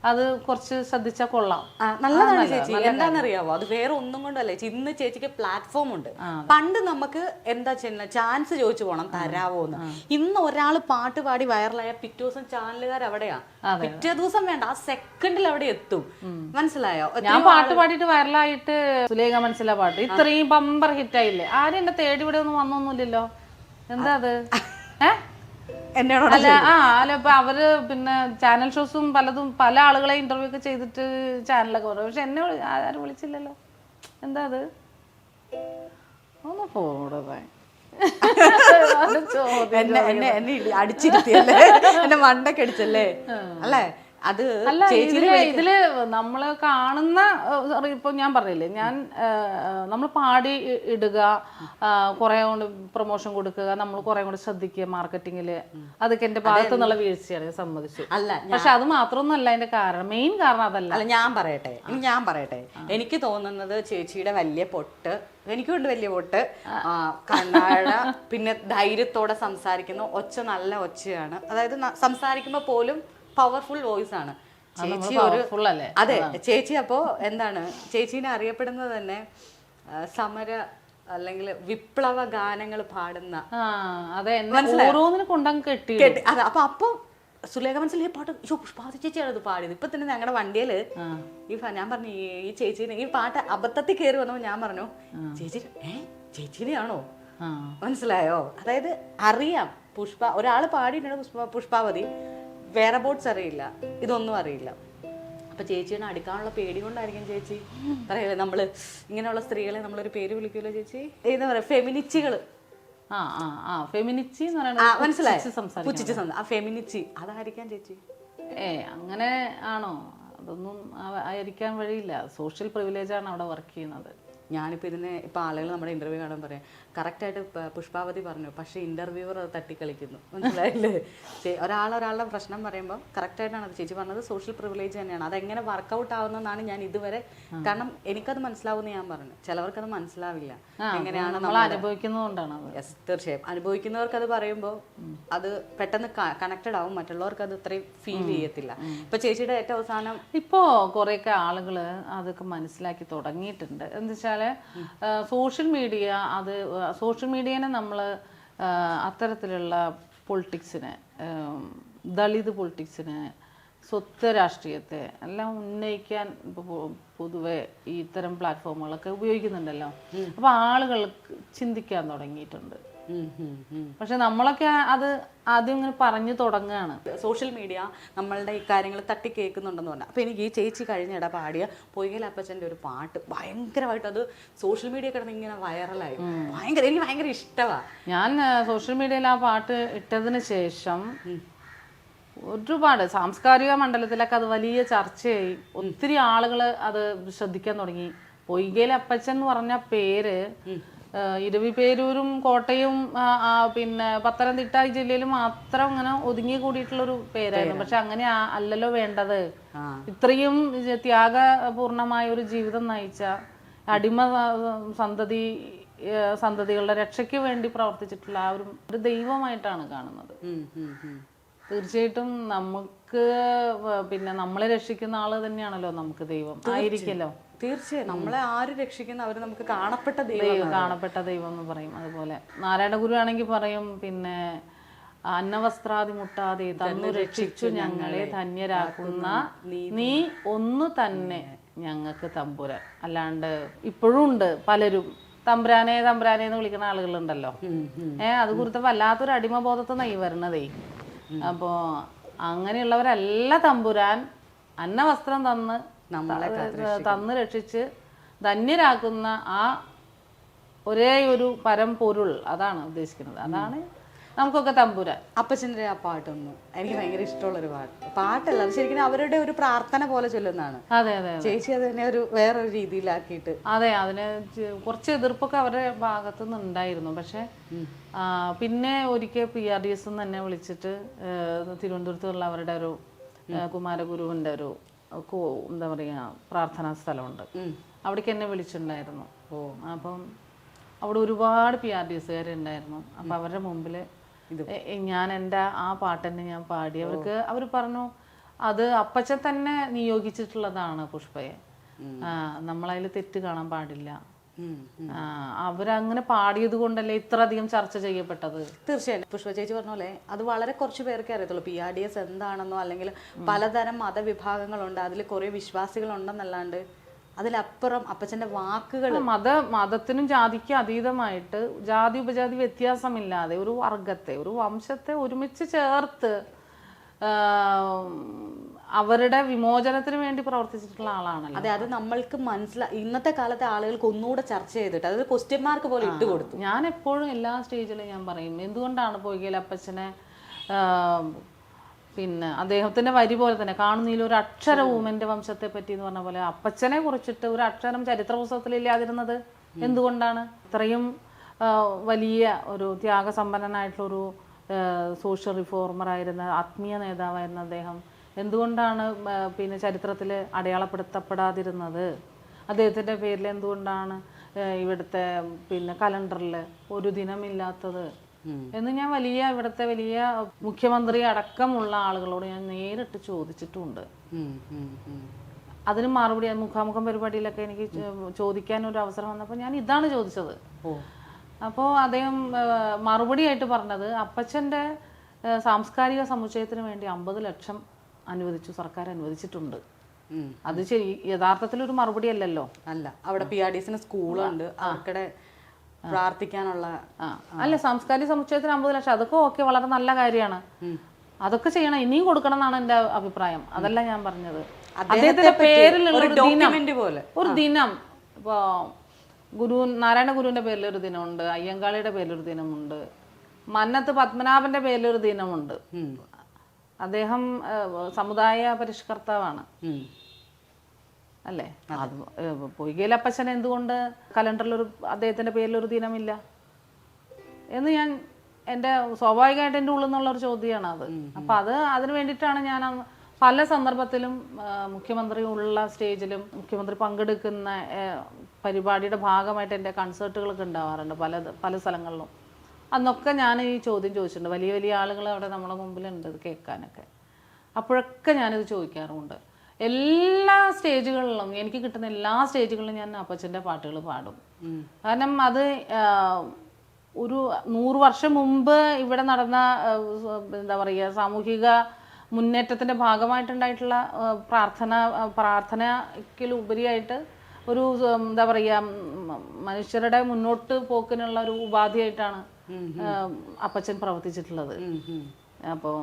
അത് കുറച്ച് ശ്രദ്ധിച്ചാൽ കൊള്ളാം. നല്ലതാണ് ചേച്ചി. എന്താണെന്നറിയാവോ, അത് വേറെ ഒന്നും കൊണ്ടല്ലേ ചേച്ചി, ഇന്ന് ചേച്ചിക്ക് പ്ലാറ്റ്ഫോം ഉണ്ട്. പണ്ട് നമുക്ക് എന്താ ചെയ്യുന്ന, ചാൻസ് ചോദിച്ചു പോണം തരാവോ എന്ന്. ഇന്ന് ഒരാൾ പാട്ട് പാടി വൈറലായ പിറ്റേ ദിവസം ചാനലുകാർ അവിടെയാ, പിറ്റേ ദിവസം വേണ്ട ആ സെക്കൻഡിൽ അവിടെ എത്തും. മനസ്സിലായോ? ഞാൻ പാട്ട് പാടിയിട്ട് വൈറലായിട്ട് സുലേഖ മനസ്സിലാ പാട്ട് ഇത്രയും ബമ്പർ ഹിറ്റ് ആയില്ലേ, ആരും എന്നെ തേടി ഇവിടെ ഒന്നും വന്നൊന്നുമില്ലല്ലോ. എന്താ അത്? അല്ല ഇപ്പൊ അവര് പിന്നെ ചാനൽ ഷോസും പലതും പല ആളുകളെ ഇന്റർവ്യൂ ഒക്കെ ചെയ്തിട്ട് ചാനലൊക്കെ പറഞ്ഞു, പക്ഷെ എന്നെ ആരും വിളിച്ചില്ലല്ലോ. എന്താ അത്? ഒന്ന് പോടേ എന്നെ അടിച്ചിരുത്തിയല്ലേ, എന്നെ മണ്ടൊക്കെ അടിച്ചല്ലേ അല്ലേ? അത് അല്ല, ഇതില് നമ്മള് കാണുന്ന ഇപ്പൊ ഞാൻ പറഞ്ഞില്ലേ, നമ്മൾ പാടി ഇടുക, കുറെ കൊണ്ട് പ്രൊമോഷൻ കൊടുക്കുക, നമ്മൾ കുറെ കൂടെ ശ്രദ്ധിക്കുക മാർക്കറ്റിങ്ങില്, അതൊക്കെ എന്റെ ഭാഗത്തു നിന്നുള്ള വീഴ്ചയാണ്, ഞാൻ സമ്മതിച്ചു. അല്ല, പക്ഷെ അത് മാത്രമൊന്നുമല്ല അതിന്റെ കാരണം, മെയിൻ കാരണം അതല്ല. അല്ല, ഞാൻ പറയട്ടെ എനിക്ക് തോന്നുന്നത് ചേച്ചിയുടെ വലിയ പൊട്ട്, എനിക്കുണ്ട് വലിയ പൊട്ട്, കണ്ണാഴ, പിന്നെ ധൈര്യത്തോടെ സംസാരിക്കുന്നു, ഒച്ച നല്ല ഒച്ചയാണ്, അതായത് സംസാരിക്കുമ്പോ പോലും പവർഫുൾ വോയിസ് ആണ് ചേച്ചി. അതെ ചേച്ചി. അപ്പോ എന്താണ് ചേച്ചീനെ അറിയപ്പെടുന്നത് തന്നെ സമര അല്ലെങ്കിൽ വിപ്ലവ ഗാനങ്ങൾ പാടുന്ന, അപ്പൊ സുലേഖ മനസ്സിലായി പാട്ട് പുഷ്പാവതി ചേച്ചിയാണ് ഇത് പാടിയത്. ഇപ്പൊ തന്നെ ഞങ്ങളുടെ വണ്ടിയില് ഞാൻ പറഞ്ഞു ഈ ചേച്ചീനെ, ഈ പാട്ട് അബദ്ധത്തിൽ കയറി വന്നപ്പോ ഞാൻ പറഞ്ഞു ചേച്ചീനെയാണോ? മനസ്സിലായോ? അതായത് അറിയാം ഒരാള് പാടിയിട്ടുണ്ട് പുഷ്പാവതി, വേറെ ബോട്ട്സ് അറിയില്ല, ഇതൊന്നും അറിയില്ല. അപ്പൊ ചേച്ചിയെ അടുക്കാനുള്ള പേടി കൊണ്ടായിരിക്കും ചേച്ചി പറയല്ലേ, നമ്മള് ഇങ്ങനെയുള്ള സ്ത്രീകളെ നമ്മളൊരു പേര് വിളിക്കൂല്ലോ ചേച്ചി, എന്താ പറയാ, ഫെമിനിച്ചികള്. മനസ്സിലായോ? ആ ഫെമിനിച്ചി അതായിരിക്കാം ചേച്ചി. അങ്ങനെ ആണോ? അതൊന്നും ആയിരിക്കാൻ വഴിയില്ല. സോഷ്യൽ പ്രിവിലേജ് ആണ് അവിടെ വർക്ക് ചെയ്യുന്നത്. ഞാനിപ്പോൾ ഇതിനെ ഇപ്പോൾ ആളുകൾ നമ്മുടെ ഇൻ്റർവ്യൂ കാണാൻ പറയാം, കറക്റ്റായിട്ട് പുഷ്പാവതി പറഞ്ഞു, പക്ഷേ ഇൻ്റർവ്യൂവർ അത് തട്ടിക്കളിക്കുന്നു. മനസ്സിലായില്ലേ? ഒരാളുടെ പ്രശ്നം പറയുമ്പോൾ കറക്റ്റായിട്ടാണ് അത് ചേച്ചി പറഞ്ഞത്, സോഷ്യൽ പ്രിവിലേജ് തന്നെയാണ്. അതെങ്ങനെ വർക്കൗട്ട് ആവുന്നതെന്നാണ് ഞാൻ ഇതുവരെ, കാരണം എനിക്കത് മനസ്സിലാവുമെന്ന് ഞാൻ പറഞ്ഞു, ചിലവർക്കത് മനസ്സിലാവില്ല, എങ്ങനെയാണ് നമ്മൾ അനുഭവിക്കുന്നതുകൊണ്ടാണ്. യെസ്, തീർച്ചയായും അനുഭവിക്കുന്നവർക്ക് അത് പറയുമ്പോൾ അത് പെട്ടെന്ന് കണക്റ്റഡ് ആവും, മറ്റുള്ളവർക്ക് അത് ഇത്രയും ഫീൽ ചെയ്യത്തില്ല. ഇപ്പൊ ചേച്ചിയുടെ ഏറ്റവും അവസാനം ഇപ്പോൾ കുറേയൊക്കെ ആളുകൾ അതൊക്കെ മനസ്സിലാക്കി തുടങ്ങിയിട്ടുണ്ട്. എന്താ വെച്ചാൽ സോഷ്യൽ മീഡിയനെ നമ്മൾ അത്തരത്തിലുള്ള പൊളിറ്റിക്സിനെ, ദളിത് പൊളിറ്റിക്സിനെ, സ്വത്ത് രാഷ്ട്രീയത്തെ എല്ലാം ഉന്നയിക്കാൻ പൊതുവെ ഈ ഇത്തരം പ്ലാറ്റ്ഫോമുകളൊക്കെ ഉപയോഗിക്കുന്നുണ്ടല്ലോ. അപ്പോൾ ആളുകൾ ചിന്തിക്കാൻ തുടങ്ങിയിട്ടുണ്ട്. പക്ഷെ നമ്മളൊക്കെ അത് ആദ്യം ഇങ്ങനെ പറഞ്ഞു തുടങ്ങുകയാണ്. സോഷ്യൽ മീഡിയ നമ്മളുടെ ഈ കാര്യങ്ങൾ തട്ടി കേൾക്കുന്നുണ്ടെന്ന് പറഞ്ഞാൽ, അപ്പോൾ എനിക്ക് ഈ ചേച്ചി കഴിഞ്ഞിട പാടിയ പൊയ്കൽ അപ്പച്ചൻ്റെ ഒരു പാട്ട് ഭയങ്കരമായിട്ട് അത് സോഷ്യൽ മീഡിയ കിടന്ന് ഇങ്ങനെ വൈറലായി, എനിക്ക് ഭയങ്കര ഇഷ്ടമാണ്. ഞാൻ സോഷ്യൽ മീഡിയയിൽ ആ പാട്ട് ഇട്ടതിന് ശേഷം ഒരുപാട് സാംസ്കാരിക മണ്ഡലത്തിലൊക്കെ അത് വലിയ ചർച്ചയായി, ഒത്തിരി ആളുകൾ അത് ശ്രദ്ധിക്കാൻ തുടങ്ങി. പൊയ്കൽ അപ്പച്ചൻ എന്ന് പറഞ്ഞ പേര് ഇരവിപേരൂരും കോട്ടയം പിന്നെ പത്തനംതിട്ട ജില്ലയിലും മാത്രം ഇങ്ങനെ ഒതുങ്ങി കൂടിയിട്ടുള്ളൊരു പേരായിരുന്നു. പക്ഷെ അങ്ങനെ അല്ലല്ലോ വേണ്ടത്. ഇത്രയും ത്യാഗപൂർണമായ ഒരു ജീവിതം നയിച്ച അടിമ സന്തതികളുടെ രക്ഷയ്ക്ക് വേണ്ടി പ്രവർത്തിച്ചിട്ടുള്ള ആ ഒരു ദൈവമായിട്ടാണ് കാണുന്നത്. തീർച്ചയായിട്ടും നമുക്ക് പിന്നെ നമ്മളെ രക്ഷിക്കുന്ന ആള് തന്നെയാണല്ലോ നമുക്ക് ദൈവം ആയിരിക്കല്ലോ. തീർച്ചയായും നമ്മളെ ആര് രക്ഷിക്കുന്ന അവര് നമുക്ക് കാണപ്പെട്ട ദൈവം എന്ന് പറയും. അതുപോലെ നാരായണ ഗുരു ആണെങ്കിൽ പറയും, പിന്നെ അന്നവസ്ത്രാദി മുട്ടാതെ തന്നു രക്ഷിച്ചു ഞങ്ങളെ ധന്യരാക്കുന്ന നീ ഒന്ന് തന്നെ ഞങ്ങൾക്ക് തമ്പുരാൻ. അല്ലാണ്ട് ഇപ്പോഴും ഉണ്ട് പലരും തമ്പുരാനെ തമ്പുരാനെ എന്ന് വിളിക്കുന്ന ആളുകളുണ്ടല്ലോ. അത് കുറിച്ച് വല്ലാത്തൊരു അടിമബോധത്തെ നയി വരണതേ. അപ്പോ അങ്ങനെയുള്ളവരല്ല തമ്പുരാൻ അന്നവസ്ത്രം തന്ന് രക്ഷിച്ച് ധന്യരാക്കുന്ന ആ ഒരേ ഒരു പരമ്പൊരുൾ, അതാണ് ഉദ്ദേശിക്കുന്നത്. അതാണ് നമുക്കൊക്കെ തമ്പുരാൻ. അപ്പച്ചൻ്റെ ആ പാട്ടൊന്നും എനിക്ക് ഭയങ്കര ഇഷ്ടമുള്ളൊരു പാട്ടല്ല, അത് ശരിക്കും അവരുടെ ഒരു പ്രാർത്ഥന പോലെ ചൊല്ലുന്നതാണ്. അതെ അതെ, ചേച്ചി അതിനെ ഒരു വേറൊരു രീതിയിലാക്കിയിട്ട്. അതെ, അതിന് കുറച്ച് എതിർപ്പൊക്കെ അവരുടെ ഭാഗത്തു നിന്ന് ഉണ്ടായിരുന്നു. പക്ഷെ പിന്നെ ഒരിക്കൽ PRDS തന്നെ വിളിച്ചിട്ട് തിരുവനന്തപുരത്തുള്ള അവരുടെ ഒരു കുമാരഗുരുവിൻ്റെ ഒരു എന്താ പറയുക പ്രാർത്ഥനാ സ്ഥലമുണ്ട്, അവിടേക്ക് എന്നെ വിളിച്ചിട്ടുണ്ടായിരുന്നു. അപ്പം അവിടെ ഒരുപാട് PRDSകാരുണ്ടായിരുന്നു. അപ്പം അവരുടെ മുമ്പിൽ ഞാൻ എൻ്റെ ആ പാട്ട് തന്നെ ഞാൻ പാടി. അവർ പറഞ്ഞു അത് അപ്പച്ചൻ തന്നെ നിയോഗിച്ചിട്ടുള്ളതാണ് പുഷ്പയെ. നമ്മളതിൽ തെറ്റ് കാണാൻ പാടില്ല. അവരങ്ങനെ പാടിയത് കൊണ്ടല്ലേ ഇത്ര അധികം ചർച്ച ചെയ്യപ്പെട്ടത്. തീർച്ചയായും പുഷ്പ ചേച്ചി പറഞ്ഞ പോലെ അത് വളരെ കുറച്ച് പേർക്കേ അറിയത്തുള്ളൂ. PRDS എന്താണെന്നോ അല്ലെങ്കിൽ പലതരം മതവിഭാഗങ്ങളുണ്ട്, അതിൽ കുറേ വിശ്വാസികളുണ്ടെന്നല്ലാണ്ട് അതിലപ്പുറം അപ്പച്ചൻ്റെ വാക്കുകൾ മതത്തിനും ജാതിക്കും അതീതമായിട്ട് ജാതി ഉപജാതി വ്യത്യാസമില്ലാതെ ഒരു വർഗത്തെ ഒരു വംശത്തെ ഒരുമിച്ച് ചേർത്ത് അവരുടെ വിമോചനത്തിന് വേണ്ടി പ്രവർത്തിച്ചിട്ടുള്ള ആളാണല്ലോ. അതെ, അത് നമ്മൾക്ക് ഇന്നത്തെ കാലത്തെ ആളുകൾക്ക് ഒന്നുകൂടെ ചർച്ച ചെയ്തിട്ട് അതായത് ക്വസ്റ്റ്യൻ മാർക്ക് പോലെ ഇട്ട് കൊടുത്തു. ഞാൻ എപ്പോഴും എല്ലാ സ്റ്റേജിലും ഞാൻ പറയും, എന്തുകൊണ്ടാണ് പൊയ്കയിൽ അപ്പച്ചനെ പിന്നെ അദ്ദേഹത്തിന്റെ വരി പോലെ തന്നെ കാണുന്നതിൽ ഒരു അക്ഷരവും എൻ്റെ വംശത്തെ പറ്റി എന്ന് പറഞ്ഞ പോലെ അപ്പച്ചനെ കുറിച്ചിട്ട് ഒരു അക്ഷരം ചരിത്ര പുസ്തകത്തിൽ ഇല്ലാതിരുന്നത് എന്തുകൊണ്ടാണ്? ഇത്രയും വലിയ ഒരു ത്യാഗസമ്പന്നനായിട്ടുള്ളൊരു സോഷ്യൽ റിഫോർമറായിരുന്ന ആത്മീയ നേതാവായിരുന്ന അദ്ദേഹം എന്തുകൊണ്ടാണ് പിന്നെ ചരിത്രത്തിൽ അടയാളപ്പെടുത്തപ്പെടാതിരുന്നത്? അദ്ദേഹത്തിൻ്റെ പേരിൽ എന്തുകൊണ്ടാണ് ഇവിടുത്തെ പിന്നെ കലണ്ടറിൽ ഒരു ദിനമില്ലാത്തത് എന്ന് ഞാൻ ഇവിടുത്തെ വലിയ മുഖ്യമന്ത്രി അടക്കമുള്ള ആളുകളോട് ഞാൻ നേരിട്ട് ചോദിച്ചിട്ടുണ്ട്. അതിന് മറുപടി മുഖാമുഖം പരിപാടിയിലൊക്കെ എനിക്ക് ചോദിക്കാൻ ഒരു അവസരം വന്നപ്പോൾ ഞാൻ ഇതാണ് ചോദിച്ചത്. അപ്പോൾ അദ്ദേഹം മറുപടിയായിട്ട് പറഞ്ഞത് അപ്പച്ചൻ്റെ സാംസ്കാരിക സമുച്ചയത്തിന് വേണ്ടി 50 ലക്ഷം അനുവദിച്ചു, സർക്കാർ അനുവദിച്ചിട്ടുണ്ട്. അത് യഥാർത്ഥത്തിൽ ഒരു മറുപടി അല്ലല്ലോ. അല്ല, അവിടെ PRDSന് സ്കൂളുണ്ട്, അവർക്കിടെ പ്രാർത്ഥിക്കാനുള്ള അല്ല, സാംസ്കാരിക സമുച്ചയത്തിന് 50 ലക്ഷം അതൊക്കെ ഓക്കെ, വളരെ നല്ല കാര്യമാണ്. അതൊക്കെ ചെയ്യണം, ഇനിയും കൊടുക്കണം എന്നാണ് എൻ്റെ അഭിപ്രായം. അതല്ല ഞാൻ പറഞ്ഞത്. അദ്ദേഹത്തിന്റെ പേരിലുള്ള ഒരു ദിനം ഇപ്പോ നാരായണ ഗുരുവിന്റെ പേരിൽ ഒരു ദിനമുണ്ട്, അയ്യങ്കാളിയുടെ പേരിലൊരു ദിനമുണ്ട്, മന്നത്ത് പത്മനാഭന്റെ പേരിലൊരു ദിനമുണ്ട്. അദ്ദേഹം സമുദായ പരിഷ്കർത്താവാണ് അല്ലേ? അത് പൊയ്കയിൽ അപ്പച്ചൻ എന്തുകൊണ്ട് കലണ്ടറിൽ അദ്ദേഹത്തിന്റെ പേരിലൊരു ദിനമില്ല എന്ന് ഞാൻ എൻ്റെ സ്വാഭാവികമായിട്ട് എൻ്റെ ഉള്ളിൽ നിന്നുള്ളൊരു ചോദ്യമാണ് അത്. അപ്പം അതിന് വേണ്ടിയിട്ടാണ് ഞാൻ പല സന്ദർഭത്തിലും മുഖ്യമന്ത്രി ഉള്ള സ്റ്റേജിലും മുഖ്യമന്ത്രി പങ്കെടുക്കുന്ന പരിപാടിയുടെ ഭാഗമായിട്ട് എൻ്റെ കൺസേർട്ടുകളൊക്കെ ഉണ്ടാവാറുണ്ട് പല സ്ഥലങ്ങളിലും. അന്നൊക്കെ ഞാൻ ഈ ചോദ്യം ചോദിച്ചിട്ടുണ്ട്. വലിയ വലിയ ആളുകൾ അവിടെ നമ്മുടെ മുമ്പിലുണ്ട് ഇത് കേൾക്കാനൊക്കെ. അപ്പോഴൊക്കെ ഞാനിത് ചോദിക്കാറുമുണ്ട്. എല്ലാ സ്റ്റേജുകളിലും എനിക്ക് കിട്ടുന്ന എല്ലാ സ്റ്റേജുകളിലും ഞാൻ അപ്പച്ചൻ്റെ പാട്ടുകൾ പാടും. കാരണം അത് ഒരു 100 വർഷം മുമ്പ് ഇവിടെ നടന്ന എന്താ പറയുക സാമൂഹിക മുന്നേറ്റത്തിൻ്റെ ഭാഗമായിട്ടുണ്ടായിട്ടുള്ള പ്രാർത്ഥനയ്ക്കുപരിയായിട്ട് ഒരു എന്താ പറയുക മനുഷ്യരുടെ മുന്നോട്ട് പോക്കിനുള്ള ഒരു ഉപാധിയായിട്ടാണ് അപ്പച്ചൻ പ്രവർത്തിച്ചിട്ടുള്ളത്. അപ്പോൾ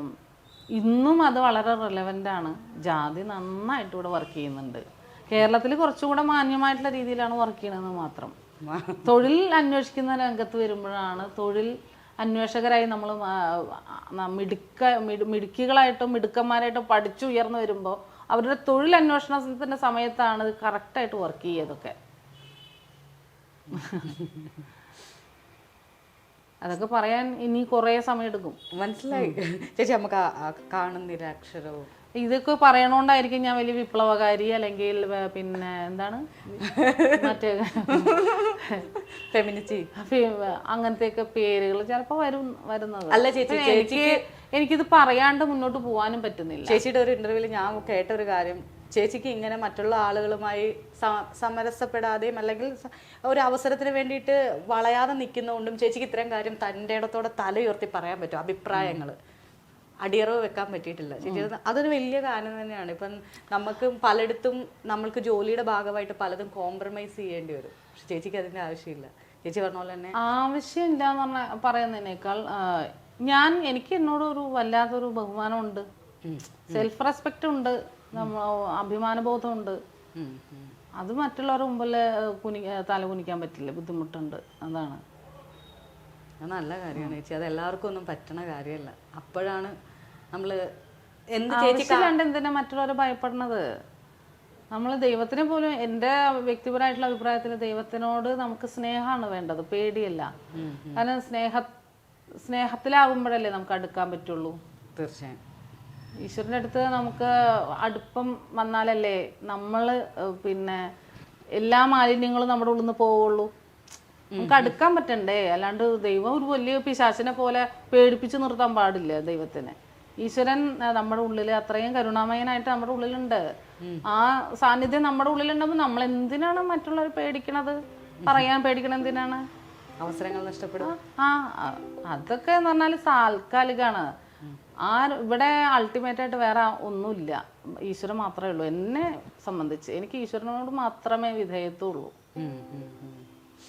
ഇന്നും അത് വളരെ റെലവൻ്റ് ആണ്. ജാതി നന്നായിട്ട് ഇവിടെ വർക്ക് ചെയ്യുന്നുണ്ട്. കേരളത്തിൽ കുറച്ചുകൂടെ മാന്യമായിട്ടുള്ള രീതിയിലാണ് വർക്ക് ചെയ്യണമെന്ന് മാത്രം. തൊഴിൽ അന്വേഷിക്കുന്ന രംഗത്ത് വരുമ്പോഴാണ് തൊഴിൽ അന്വേഷകരായി നമ്മൾ മിടുക്കികളായിട്ടും മിടുക്കന്മാരായിട്ടും പഠിച്ചുയർന്നു വരുമ്പോൾ അവരുടെ തൊഴിൽ അന്വേഷണത്തിൻ്റെ സമയത്താണ് ഇത് കറക്റ്റായിട്ട് വർക്ക് ചെയ്യതൊക്കെ. അതൊക്കെ പറയാൻ ഇനി കുറേ സമയം എടുക്കും. മനസ്സിലായി ചേച്ചി. നമുക്ക് കാണുന്നില്ല അക്ഷരവും ഇതൊക്കെ പറയണോണ്ടായിരിക്കും ഞാൻ വലിയ വിപ്ലവകാരി അല്ലെങ്കിൽ പിന്നെ എന്താണ് മറ്റേ ഫെമിനിറ്റി അങ്ങനത്തെയൊക്കെ പേരുകൾ ചിലപ്പോൾ വരുന്നത്. അല്ല ചേച്ചി, എനിക്കിത് പറയാണ്ട് മുന്നോട്ട് പോകാനും പറ്റുന്നില്ല. ചേച്ചിയുടെ ഒരു ഇന്റർവ്യൂവിൽ ഞാൻ കേട്ട ഒരു കാര്യം, ചേച്ചിക്ക് ഇങ്ങനെ മറ്റുള്ള ആളുകളുമായി സമരസപ്പെടാതെയും അല്ലെങ്കിൽ ഒരു അവസരത്തിന് വേണ്ടിയിട്ട് വളയാതെ നിൽക്കുന്നതുകൊണ്ടും ചേച്ചിക്ക് ഇത്തരം കാര്യം തൻ്റെ ഇടത്തോടെ തലയുയർത്തി പറയാൻ പറ്റും. അഭിപ്രായങ്ങൾ അടിയറവ് വെക്കാൻ പറ്റിയിട്ടില്ല ചേച്ചി. അതൊരു വലിയ കാര്യം തന്നെയാണ്. ഇപ്പം നമുക്ക് പലയിടത്തും നമ്മൾക്ക് ജോലിയുടെ ഭാഗമായിട്ട് പലതും കോംപ്രമൈസ് ചെയ്യേണ്ടി വരും. പക്ഷെ ചേച്ചിക്ക് അതിൻ്റെ ആവശ്യമില്ല. ചേച്ചി പറഞ്ഞ പോലെ തന്നെ ആവശ്യമില്ല എന്ന് പറയുന്നതിനേക്കാൾ എനിക്ക് എന്നോട് ഒരു വല്ലാത്തൊരു ബഹുമാനമുണ്ട്, സെൽഫ് റെസ്പെക്റ്റ് ഉണ്ട്, അഭിമാനബോധമുണ്ട്. അത് മറ്റുള്ളവരുടെ മുമ്പിൽ തല കുനിക്കാൻ പറ്റില്ല, ബുദ്ധിമുട്ടുണ്ട്. അതാണ് നല്ല കാര്യമാണ് ചേച്ചി. അത് എല്ലാവർക്കും ഒന്നും പറ്റണ കാര്യമല്ല. അപ്പോഴാണ് നമ്മൾ എന്തിനാ മറ്റുള്ളവരെ ഭയപ്പെടുന്നത്? നമ്മൾ ദൈവത്തിനെ പോലും, എൻ്റെ വ്യക്തിപരമായിട്ടുള്ള അഭിപ്രായത്തിൽ ദൈവത്തിനോട് നമുക്ക് സ്നേഹമാണ് വേണ്ടത്, പേടിയല്ല. കാരണം സ്നേഹത്തിലാകുമ്പോഴല്ലേ നമുക്ക് അടുക്കാൻ പറ്റുള്ളൂ. തീർച്ചയായും ഈശ്വരൻ്റെ അടുത്ത് നമുക്ക് അടുപ്പം വന്നാലല്ലേ നമ്മൾ പിന്നെ എല്ലാ മാലിന്യങ്ങളും നമ്മുടെ ഉള്ളിൽ നിന്ന് പോവുള്ളൂ. നമുക്ക് അടുക്കാൻ പറ്റണ്ടേ? അല്ലാണ്ട് ദൈവം ഒരു വലിയ പിശാചിനെ പോലെ പേടിപ്പിച്ച് നിർത്താൻ പാടില്ല ദൈവത്തിനെ. ഈശ്വരൻ നമ്മുടെ ഉള്ളിൽ അത്രയും കരുണാമയനായിട്ട് നമ്മുടെ ഉള്ളിലുണ്ട്. ആ സാന്നിധ്യം നമ്മുടെ ഉള്ളിലുണ്ടാകുമ്പോൾ നമ്മൾ എന്തിനാണ് മറ്റുള്ളവർ പേടിക്കണത്? പറയാൻ പേടിക്കണത് എന്തിനാണ്? അവസരങ്ങൾ നഷ്ടപ്പെടും. അതൊക്കെ എന്ന് പറഞ്ഞാൽ താൽക്കാലികമാണ്. ഇവിടെ അൾട്ടിമേറ്റ് ആയിട്ട് വേറെ ഒന്നുമില്ല, ഈശ്വരൻ മാത്രമേ ഉള്ളൂ. എന്നെ സംബന്ധിച്ച് എനിക്ക് ഈശ്വരനോട് മാത്രമേ വിധേയത്വമുള്ളൂ.